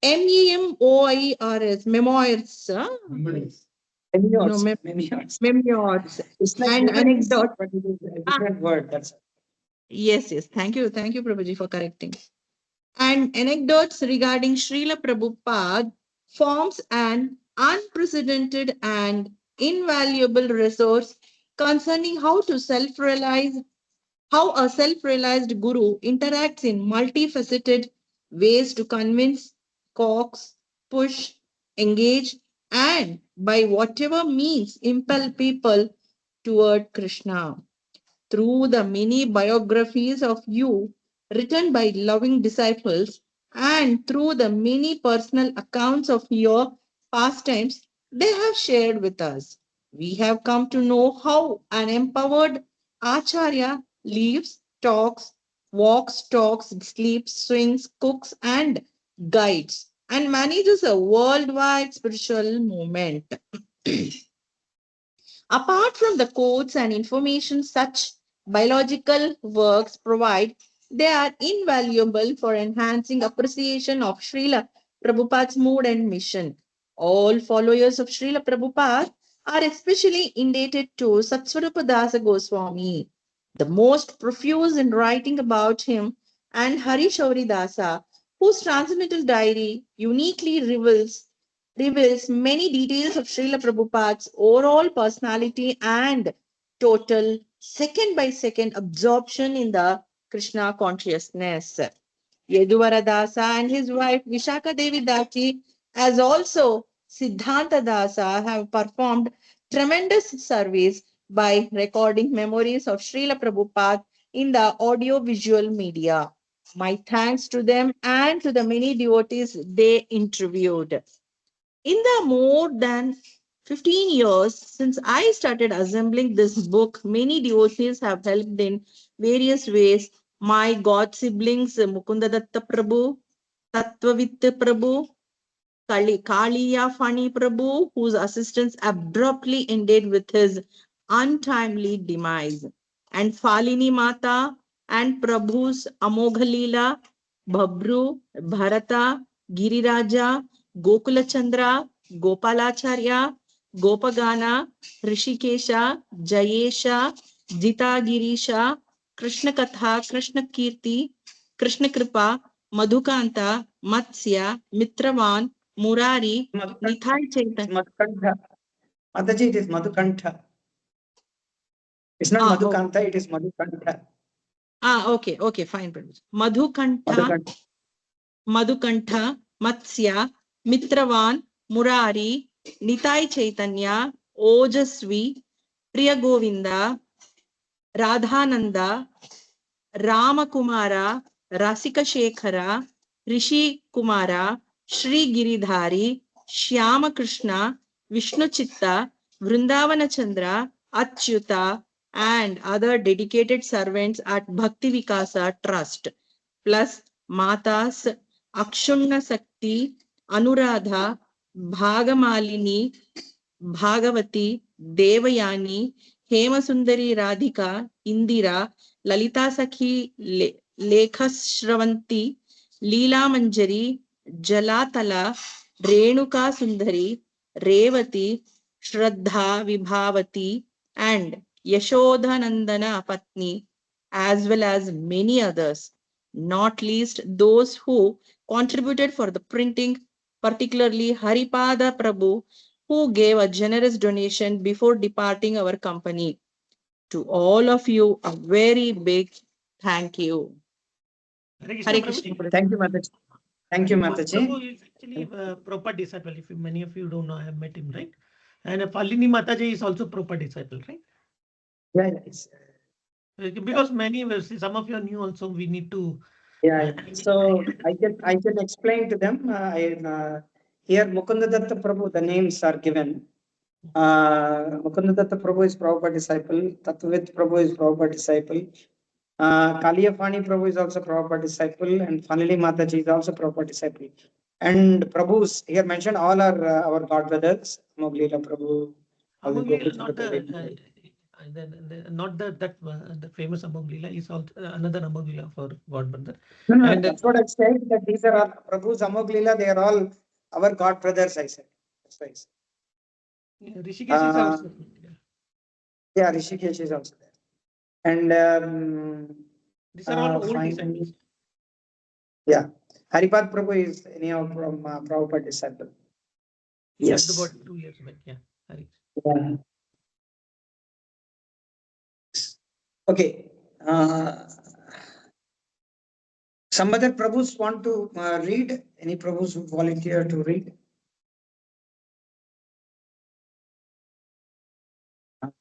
MEMOIRS, memoirs, Memoirs. no, Memoirs. memoirs It's like and memories, anecdotes. but it is a different word. That's Yes, yes. Thank you, Prabhuji, for correcting. And anecdotes regarding Srila Prabhupada forms an unprecedented and invaluable resource concerning how to self-realize, how a self-realized guru interacts in multifaceted ways to convince, coax, push, engage, and by whatever means impel people toward Krishna. Through the many biographies of you written by loving disciples and through the many personal accounts of your pastimes they have shared with us, we have come to know how an empowered Acharya lives, talks, walks, talks, sleeps, swings, cooks, and guides, and manages a worldwide spiritual movement. Apart from the codes and information such biological works provide, they are invaluable for enhancing appreciation of Srila Prabhupada's mood and mission. All followers of Srila Prabhupada are especially indebted to Satsvarupa Dasa Goswami, the most profuse in writing about him, and Hari Shauri Dasa, whose transcendental diary uniquely reveals many details of Srila Prabhupada's overall personality and total second by second absorption in the Krishna consciousness. Yeduvara Dasa and his wife Vishaka Devi Dasi, as also Siddhanta Dasa, have performed tremendous service by recording memories of Srila Prabhupada in the audio-visual media. My thanks to them and to the many devotees they interviewed. In the more than 15 years since I started assembling this book, many devotees have helped in various ways. My god siblings, Mukunda Datta Prabhu, Tattvavitta Prabhu, Kaliya Fani Prabhu, whose assistance abruptly ended with his untimely demise, and Falini Mata, and Prabhu's Amoghalila, Babru, Bharata, Giriraja, Gokulachandra, Gopalacharya, Gopagana, Rishikesha, Jayesha, Jita Girisha, Krishna Katha, Krishna Kirti, Krishna Kripa, Madhukanta, Matsya, Mitravan, Murari, Nithai Chaitanya. Madhukantha. Mataji, it is Madhukantha. It's not Ah, Madhukanta, it is Madhukantha. Okay, fine, Prabhuji. Madhukantha, Madhukantha. Madhukantha, Matsya, Mitravan, Murari, Nitai Chaitanya, Ojasvi, Priya Govinda, Radhananda, Ramakumara, Rasika Shekhara, Rishi Kumara, Shri Giridhari, Shyama Krishna, Vishnu Chitta, Vrindavana Chandra, Achyuta, and other dedicated servants at Bhakti Vikasa Trust, plus Matas, Akshunna Sakti, Anuradha, Bhagamalini, Bhagavati, Devayani, Hemasundari Radhika, Indira, Lalita Sakhi, Lekhashravanti, Leela Manjari, Jalatala, Renuka Sundari, Revati, Shraddha Vibhavati, and Yashodhanandana Patni, as well as many others, not least those who contributed for the printing, particularly Haripada Prabhu, who gave a generous donation before departing our company. To all of you, a very big thank you. Hare Hare Krishna, Krishna. Prabhuji. Thank you, Mataji. Thank you, Mataji. Prabhu is actually Prabhupada disciple. If many of you don't know, I have met him, right? And Falini Mataji is also Prabhupada disciple, right? Yeah, it's, Because many, some of you are new also, we need to. yeah. So I can explain to them. Here Mukundadatta Prabhu, the names are given. Mukundadatta Prabhu is Prabhupada disciple. Tattvit Prabhu is Prabhupada disciple. Kaliyafani Prabhu is also Prabhupada disciple, and Falini Mataji is also Prabhupada disciple. And Prabhus here mentioned all are our god brothers. Moglila Prabhu. Amoglila, not the famous Amoglila is also another Amoglila for God brother. No, And that's what I said, that these are all Prabhu's Amoglila, they are all our god brothers, I said. That's why I said. Rishikesh is also. Yeah, Rishikesh is also there. And These are all old finally, disciples. yeah, Haripad Prabhu is anyhow from Prabhupada disciple. Yes. Yes. About 2 years back, yeah. Hari. Yeah. Okay. Some other Prabhus want to read? Any Prabhus who volunteer to read?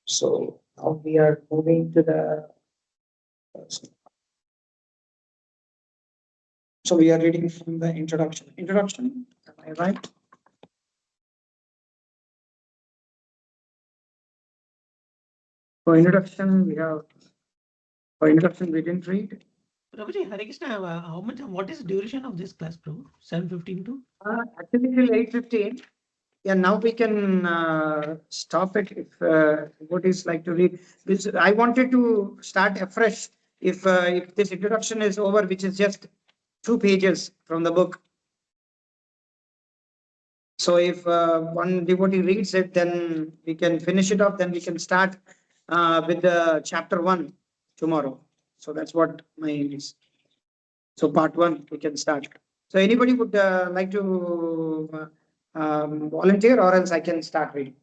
So now we are moving to the. So we are reading from the introduction. Introduction, am I right? For introduction, we didn't read. Prabhuji, Hare Krishna, what is the duration of this class, Prabhu? 7:15 to? Actually till 8:15. Yeah, now we can stop it if devotees like to read. I wanted to start afresh if this introduction is over, which is just 2 pages from the book. So if one devotee reads it, then we can finish it off. Then we can start with the chapter 1 tomorrow. So that's what my aim is. So part 1 we can start. So anybody would like to volunteer, or else I can start reading.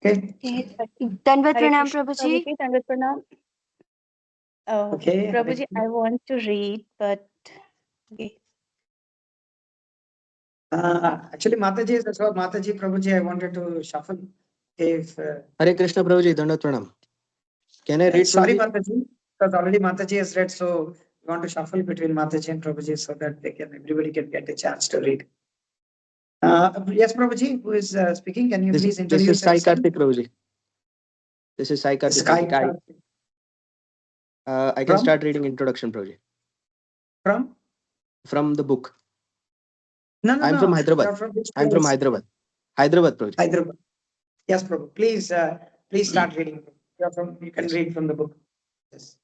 Okay. Dandavat Pranam, Prabhuji. Dandavat Pranam. Okay. Prabhuji, I want to read, but okay. Actually, Mataji is that's what Mataji, Prabhuji, I wanted to shuffle. If Hare Krishna Prabhuji, Dandavat Pranam. Can I read? sorry, Prabhuji? Mataji, because already Mataji has read, so we want to shuffle between Mataji and Prabhuji so that everybody can get a chance to read. Yes, Prabhuji, who is speaking? Can you please introduce This is Sai yourself? Karthik Prabhuji. This is Sai Karthik. Sky Prabhuji. I can From? start reading introduction, Prabhuji. From the book. No, I'm from Hyderabad. You're from which I'm from place? Hyderabad. Hyderabad, Prabhuji. Hyderabad. Yes, Prabhu. Please start reading. You can read from the book. Yes.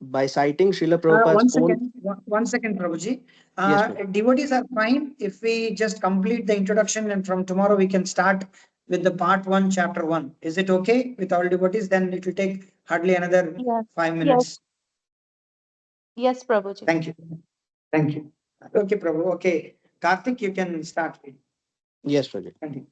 By citing Srila Prabhupada's own. One second, Prabhuji. Yes, Prabhu. Devotees are fine if we just complete the introduction and from tomorrow we can start with the part one, chapter one. Is it okay with all devotees? Then it will take hardly another Yes. 5 minutes. Yes, Prabhuji. Thank you. Thank you. Okay, Prabhu. Okay. Karthik, you can start. Yes, Prabhu. Continue.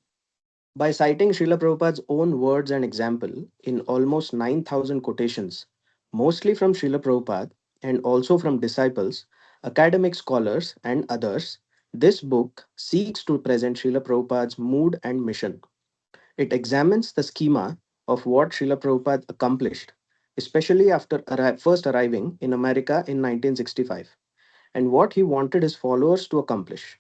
By citing Srila Prabhupada's own words and example in almost 9,000 quotations, mostly from Srila Prabhupada and also from disciples, academic scholars, and others, this book seeks to present Srila Prabhupada's mood and mission. It examines the schema of what Srila Prabhupada accomplished, especially after first arriving in America in 1965, and what he wanted his followers to accomplish.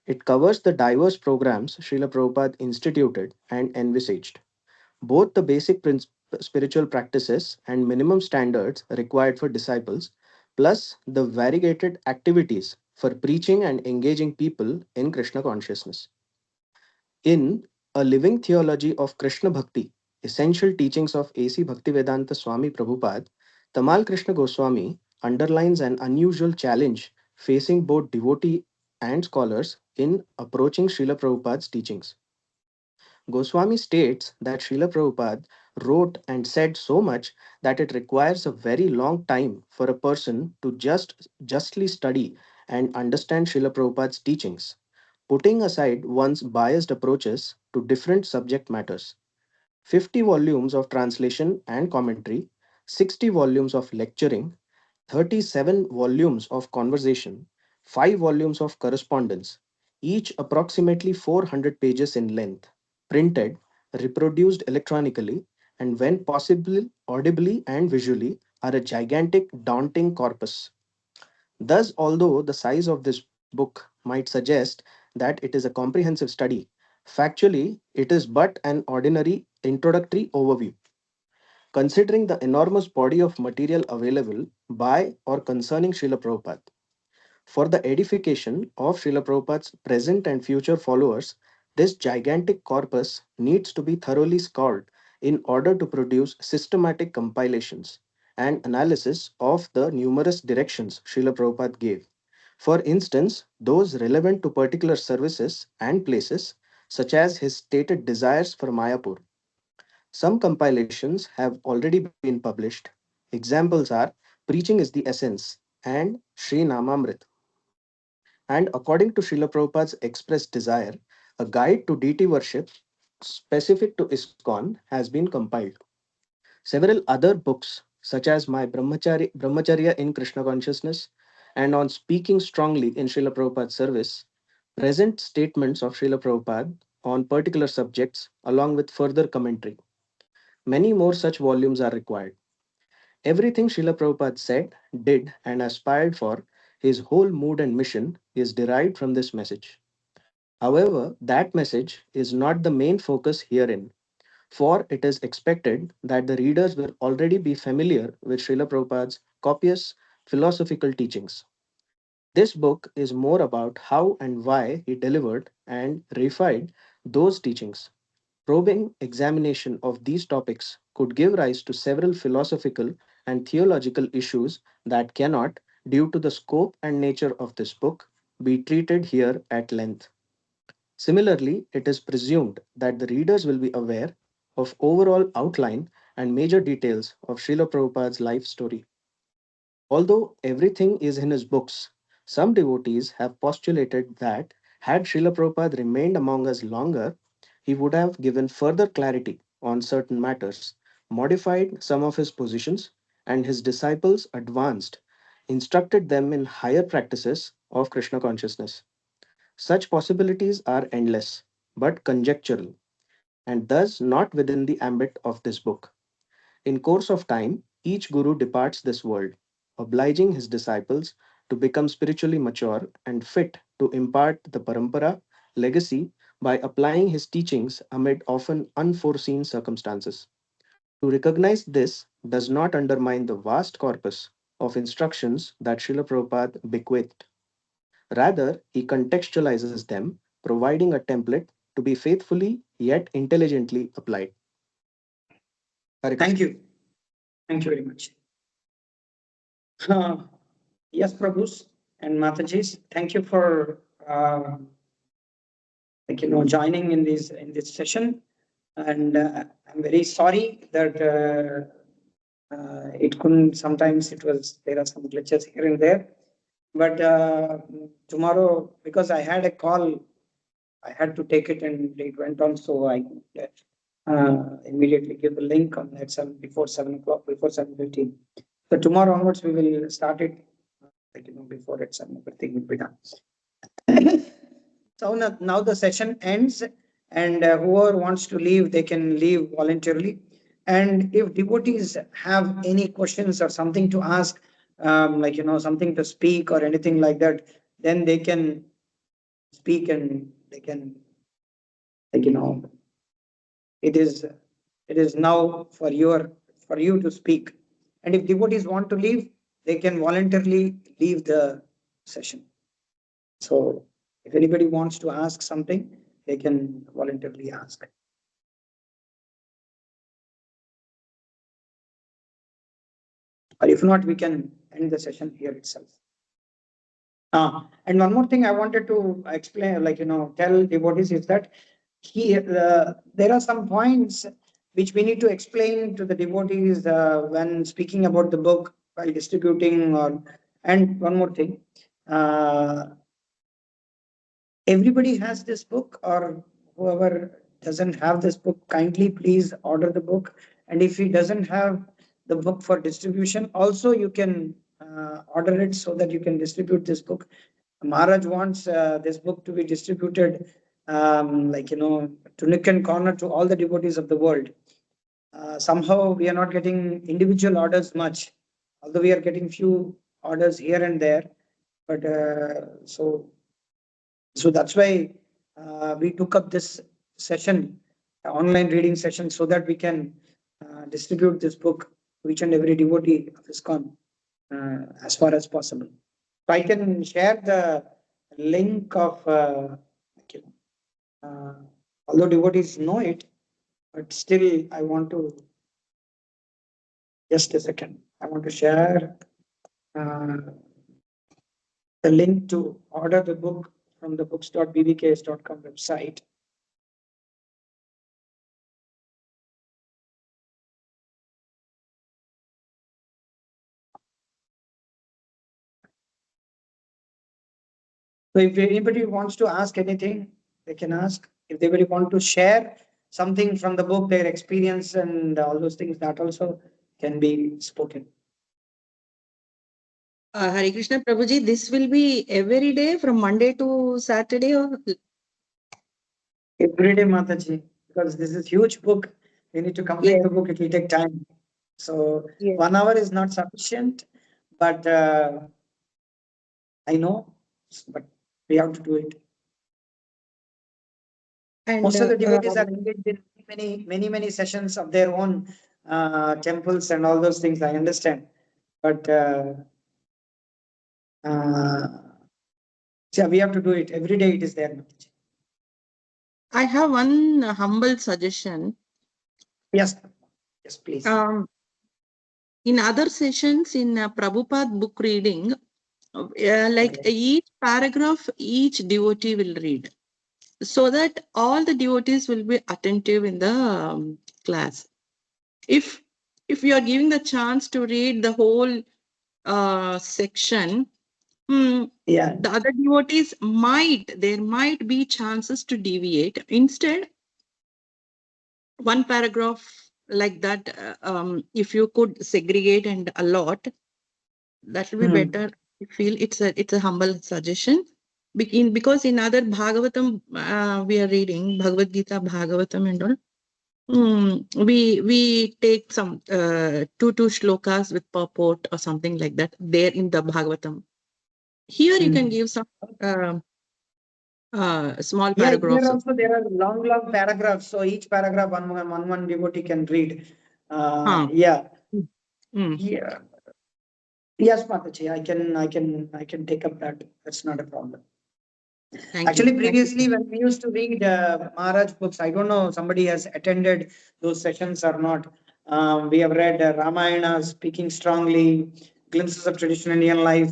It covers the diverse programs Srila Prabhupada instituted and envisaged, both the basic spiritual practices and minimum standards required for disciples, plus the variegated activities for preaching and engaging people in Krishna consciousness. In A Living Theology of Krishna Bhakti, Essential Teachings of A.C. Bhaktivedanta Swami Prabhupada, Tamal Krishna Goswami underlines an unusual challenge facing both devotee and scholars in approaching Srila Prabhupada's teachings. Goswami states that Srila Prabhupada wrote and said so much that it requires a very long time for a person to justly study and understand Srila Prabhupada's teachings, putting aside one's biased approaches to different subject matters. 50 volumes of translation and commentary, 60 volumes of lecturing, 37 volumes of conversation, 5 volumes of correspondence, each approximately 400 pages in length, printed, reproduced electronically, and when possible, audibly and visually, are a gigantic, daunting corpus. Thus, although the size of this book might suggest that it is a comprehensive study, factually, it is but an ordinary introductory overview. Considering the enormous body of material available by or concerning Srila Prabhupada, for the edification of Srila Prabhupada's present and future followers, this gigantic corpus needs to be thoroughly scoured in order to produce systematic compilations and analysis of the numerous directions Srila Prabhupada gave. For instance, those relevant to particular services and places, such as his stated desires for Mayapur. Some compilations have already been published. Examples are Preaching is the Essence and Sri Namamrit. And according to Srila Prabhupada's expressed desire, a guide to deity worship specific to ISKCON has been compiled. Several other books, such as My Brahmacharya in Krishna Consciousness and On Speaking Strongly in Srila Prabhupada's Service, present statements of Srila Prabhupada on particular subjects along with further commentary. Many more such volumes are required. Everything Srila Prabhupada said, did, and aspired for, his whole mood and mission, is derived from this message. However, that message is not the main focus herein, for it is expected that the readers will already be familiar with Srila Prabhupada's copious philosophical teachings. This book is more about how and why he delivered and reified those teachings. Probing examination of these topics could give rise to several philosophical and theological issues that cannot, due to the scope and nature of this book, be treated here at length. Similarly, it is presumed that the readers will be aware of overall outline and major details of Srila Prabhupada's life story. Although everything is in his books, some devotees have postulated that had Srila Prabhupada remained among us longer, he would have given further clarity on certain matters, modified some of his positions, and his disciples advanced, instructed them in higher practices of Krishna consciousness. Such possibilities are endless, but conjectural, and thus not within the ambit of this book. In course of time, each guru departs this world, obliging his disciples to become spiritually mature and fit to impart the parampara legacy by applying his teachings amid often unforeseen circumstances. To recognize this does not undermine the vast corpus of instructions that Srila Prabhupada bequeathed. Rather, he contextualizes them, providing a template to be faithfully yet intelligently applied. Hare Thank Krishna. you. Thank you very much. Yes, Prabhus and Matajis, thank you for joining in this session. And I'm very sorry that it couldn't. Sometimes there are some glitches here and there, but tomorrow, because I had a call, I had to take it and it went on, so I immediately give the link on at 7 o'clock, before 7:15. So tomorrow onwards we will start it before at 7, everything will be done. So now the session ends, and whoever wants to leave, they can leave voluntarily. And if devotees have any questions or something to ask, something to speak or anything like that, then they can speak, and they can, like, it is now for you to speak. And if devotees want to leave, they can voluntarily leave the session. So if anybody wants to ask something, they can voluntarily ask. Or if not, we can end the session here itself. And one more thing I wanted to explain, tell devotees is that there are some points which we need to explain to the devotees when speaking about the book while distributing. And one more thing, everybody has this book, or whoever doesn't have this book, kindly please order the book. And if he doesn't have the book for distribution, also you can order it so that you can distribute this book. Maharaj wants this book to be distributed, to nook and corner, to all the devotees of the world. Somehow we are not getting individual orders much, although we are getting few orders here and there. But so that's why we took up this session, online reading session, so that we can distribute this book to each and every devotee of ISKCON as far as possible. So I can share the link of, although devotees know it, but still I want to, just a second, I want to share uh, the link to order the book from the books.bbks.com website. So if anybody wants to ask anything, they can ask. If anybody want to share something from the book, their experience and all those things, that also can be spoken. Hare Krishna Prabhuji, this will be every day from Monday to Saturday, or Every day, Mataji, because this is huge book. We need to complete Yes. the book. It will take time. So Yes. 1 hour is not sufficient, but I know, but we have to do it. And Most of the devotees are engaged in many sessions of their own temples and all those things. I understand, but yeah, we have to do it every day. It is there. Mataji. I have one humble suggestion. Yes, yes, please. In other sessions in Prabhupada book reading, Okay. each paragraph, each devotee will read, so that all the devotees will be attentive in the class. If you are giving the chance to read the whole section, Yeah. the other devotees there might be chances to deviate. Instead, one paragraph like that, if you could segregate and allot, that will be better. I feel it's a humble suggestion. Because in other Bhagavatam, we are reading Bhagavad Gita, Bhagavatam and all. We take some two shlokas with purport or something like that there in the Bhagavatam. Here you can give some small Yeah, paragraphs. here also there are long paragraphs. So each paragraph one devotee can read. Yeah. Yeah. Yes, Mataji, I can take up that. That's not a problem. Actually, previously when we used to read Maharaj books, I don't know, somebody has attended those sessions or not. We have read Ramayana, Speaking Strongly. Glimpses of Traditional Indian Life,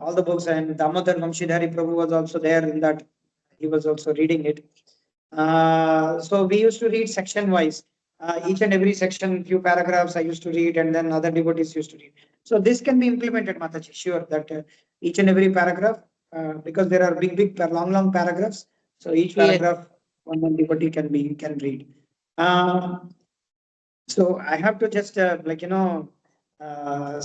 all the books, and Damodar Vamshidhari Prabhu was also there in that. He was also reading it. So we used to read section wise. Each and every section, few paragraphs I used to read, and then other devotees used to read. So this can be implemented, Mataji, sure, that each and every paragraph, because there are big, long paragraphs. So each paragraph, one devotee can read. So I have to just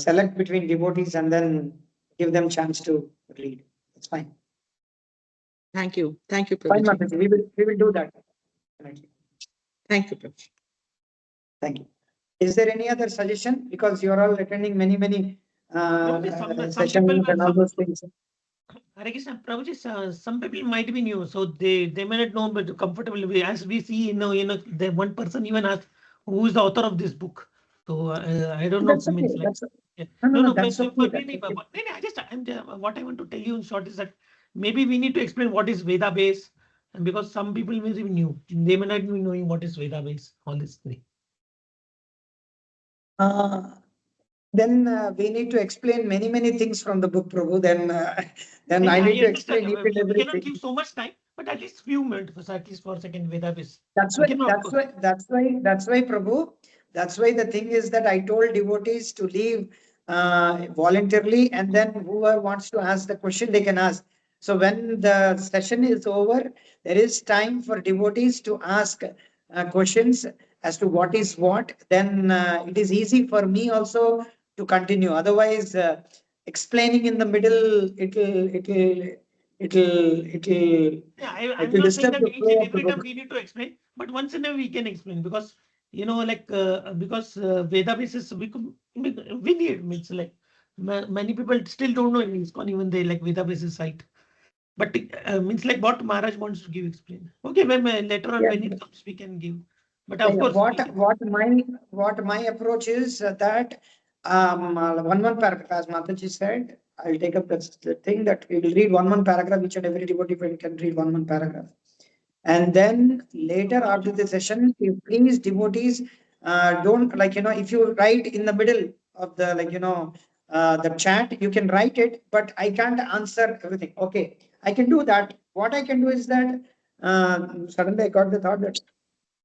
select between devotees and then give them chance to read. It's fine. Thank you. Thank you, Fine, Prabhuji. Mataji. We will do that. Definitely. Thank you, Prabhuji. Thank you. Is there any other suggestion? Because you are all attending many Prabhuji, some sessions people, and all those things. Hare Krishna, Prabhuji, some people might be new, so they may not know, but comfortable. As we see, the one person even asked, who is the author of this book? So I don't know. That's okay. Means like, That's yeah. no, that's but okay. maybe, what I want to tell you in short is that maybe we need to explain what is Veda base, and because some people may be new, they may not be knowing what is Veda base. All this thing. Then we need to explain many things from the book, Prabhu. Then I need to explain each and We cannot everything. give so much time, but at least few minutes, at least for a second, Veda base. That's why, Prabhu. That's why the thing is that I told devotees to leave voluntarily, and then whoever wants to ask the question, they can ask. So when the session is over, there is time for devotees to ask questions as to what is what. Then it is easy for me also to continue. Otherwise, explaining in the middle, it'll Yeah, it I'm will not saying disturb that the each flow and of the every time book. we need to explain, but once in a we can explain because because Veda basis we need means like many people still don't know in ISKCON, even they like Veda basis site. But means like what Maharaj wants to give explain. Okay, when later on Yeah. when it comes we can give. But of Yeah, course we can. what my approach is that one paragraph, as Mataji said, I'll take up the thing that we will read one paragraph. Each and every devotee can read one paragraph. And then later after the session, please devotees, don't if you write in the middle of the the chat, you can write it, but I can't answer everything. Okay, I can do that. What I can do is that suddenly I got the thought that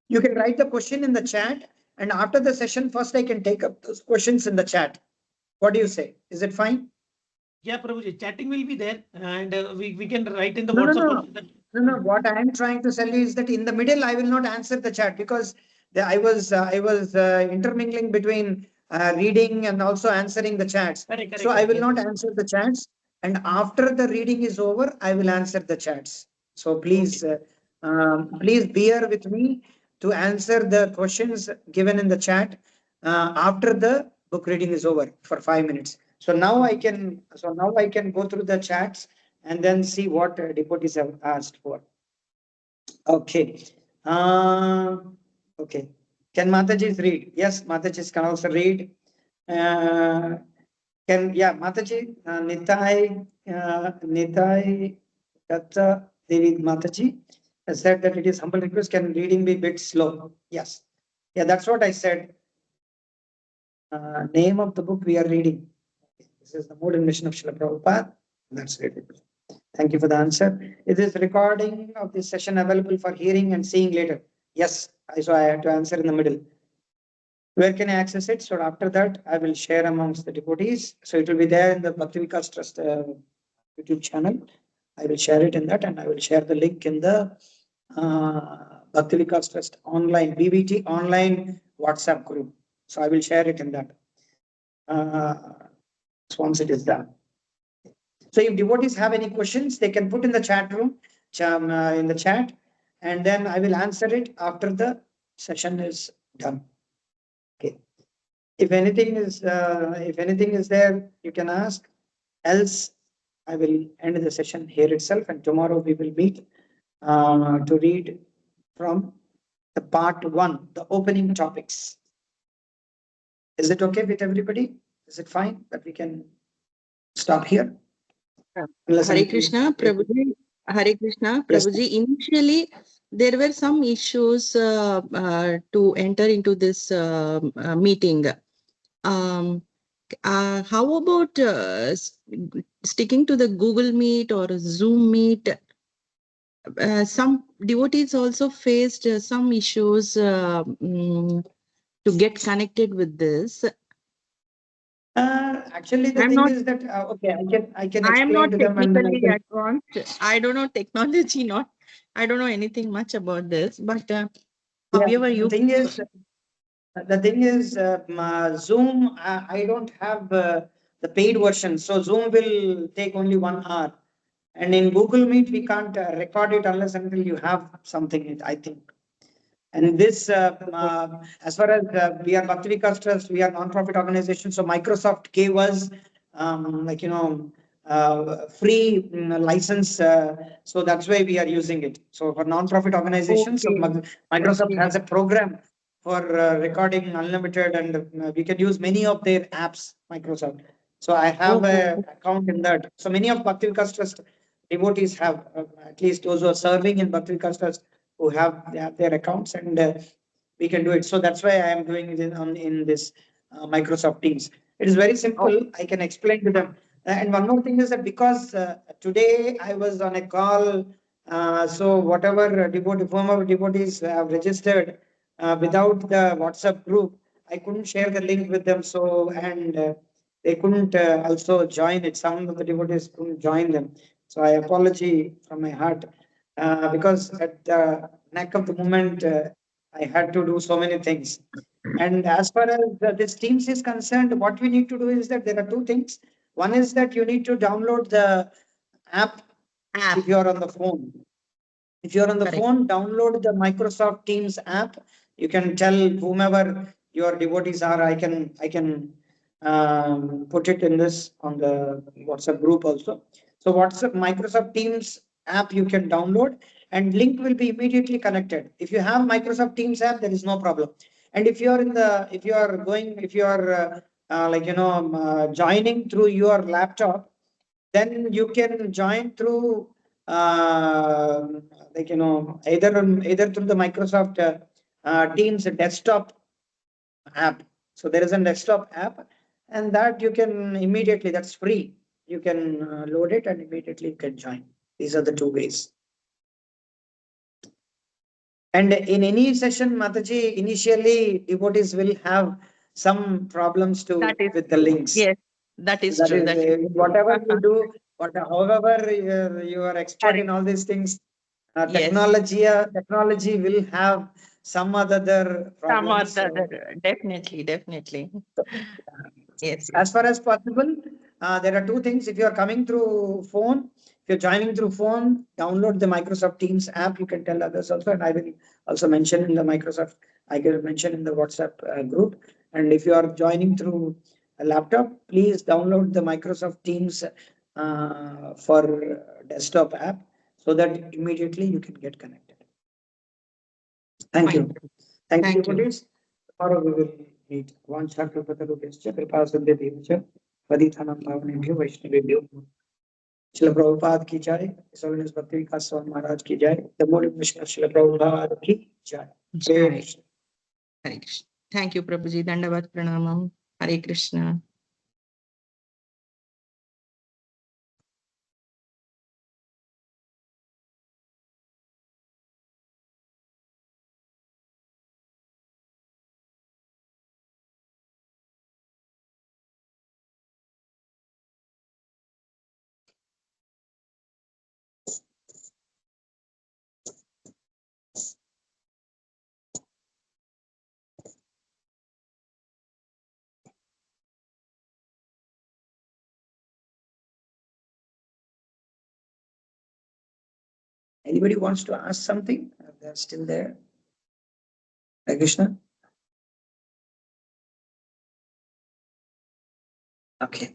you can write the question in the chat, and after the session, first I can take up those questions in the chat. What do you say? Is it fine? Yeah, Prabhuji, chatting will be there, and we can write in the No, no, WhatsApp no. also that. No. What I am trying to tell you is that in the middle, I will not answer the chat because I was intermingling between reading and also answering the chats. Correct, So I will yes. not answer the chats, and after the reading is over, I will answer the chats. So please, please bear with me to answer the questions given in the chat after the book reading is over for 5 minutes. So now I can go through the chats and then see what devotees have asked for. Okay. Okay. Can Mataji read? Yes, Mataji can also read. Mataji, Nitai Datta Devi Mataji has said that it is humble request. Can reading be a bit slow? Yes. Yeah, that's what I said. Name of the book we are reading. This is the Mood and Mission of Srila Prabhupada. That's it. Thank you for the answer. Is this recording of this session available for hearing and seeing later? Yes. So I have to answer in the middle. Where can I access it? So after that, I will share amongst the devotees. So it will be there in the Bhakti Vikas Trust YouTube channel. I will share it in that, and I will share the link in the Bhakti Vikas Trust online BBT online WhatsApp group. So I will share it in that. Once it is done. So if devotees have any questions, they can put in the chat room, in the chat, and then I will answer it after the session is done. Okay. If anything is there, you can ask. Else, I will end the session here itself, and tomorrow we will meet to read from the part 1, the opening topics. Is it okay with everybody? Is it fine that we can stop here? Hare Krishna, Prabhuji. Hare Krishna, Prabhuji. Initially, there were some issues to enter into this meeting. How about sticking to the Google Meet or Zoom Meet? Some devotees also faced some issues to get connected with this. Actually, the I'm thing not. is that okay, I can I am explain not to them, and then I technically can. advanced. I don't know technology. Not. I don't know anything much about this. But Yeah, however, the you. thing is, Zoom. I don't have the paid version, so Zoom will take only 1 hour, and in Google Meet we can't record it unless until you have something. I think. And this, as far as we are Bhakti Vikas Trust, we are non-profit organization. So Microsoft gave us, like free license. So that's why we are using it. So for non-profit organizations, so Okay. Microsoft Okay. has a program for recording unlimited, and we can use many of their apps. Microsoft. So I have Okay. a account in that. So many of Bhakti Vikas Trust devotees have, at least those who are serving in Bhakti Vikas Trust, who have their accounts, and we can do it. So that's why I am doing it in this Microsoft Teams. It is very Oh, simple. I can explain to them. And one more thing is that because today I was on a call, so whoever devotees have registered without the WhatsApp group, I couldn't share the link with them. So and they couldn't also join it. Some of the devotees couldn't join them. So I apology from my heart because at the neck of the moment, I had to do so many things. And as far as this Teams is concerned, what we need to do is that there are two things. One is that you need to download the app app. if you are on the phone. If you're on the Correct. phone, download the Microsoft Teams app. You can tell whomever your devotees are. I can put it in this on the WhatsApp group also. So WhatsApp Microsoft Teams app you can download, and link will be immediately connected. If you have Microsoft Teams app, there is no problem. And if you are going, if you are joining through your laptop, then you can join through uh, either through the Microsoft Teams desktop app. So there is a desktop app, and that you can immediately, that's free. You can load it and immediately you can join. These are the two ways. And in any session, Mataji, initially devotees will have some problems That to is with the true. links. Yes, that is That true. is That is true. whatever you do, however you are expert Correct. in all these things, Yes. technology will have some other Some or problems. the other. Definitely. Definitely. Yes. Yes. As far as possible, there are two things. If you are coming through phone, if you're joining through phone, download the Microsoft Teams app. You can tell others also, and I will also mention in the Microsoft. I can mention in the WhatsApp group. And if you are joining through a laptop, please download the Microsoft Teams for desktop app so that immediately you can get connected. Thank Fine. you. Thank you, Thank you. devotees. Tomorrow we will meet. Vanchakalpatarubhyascha kripasindhyadevacha padithanam pavanebhyo vaishnavebhyo. Srila Prabhupada ki jai. His Holiness Bhakti Vikas Swami Maharaj ki jai. The Holy Mission of Srila Prabhupada ki jai. Hare Jai. Krishna. Hare Krishna. Thank you, Prabhuji. Dandavat Pranamam. Hare Krishna. Anybody wants to ask something? They're still there. Hare Krishna. Okay.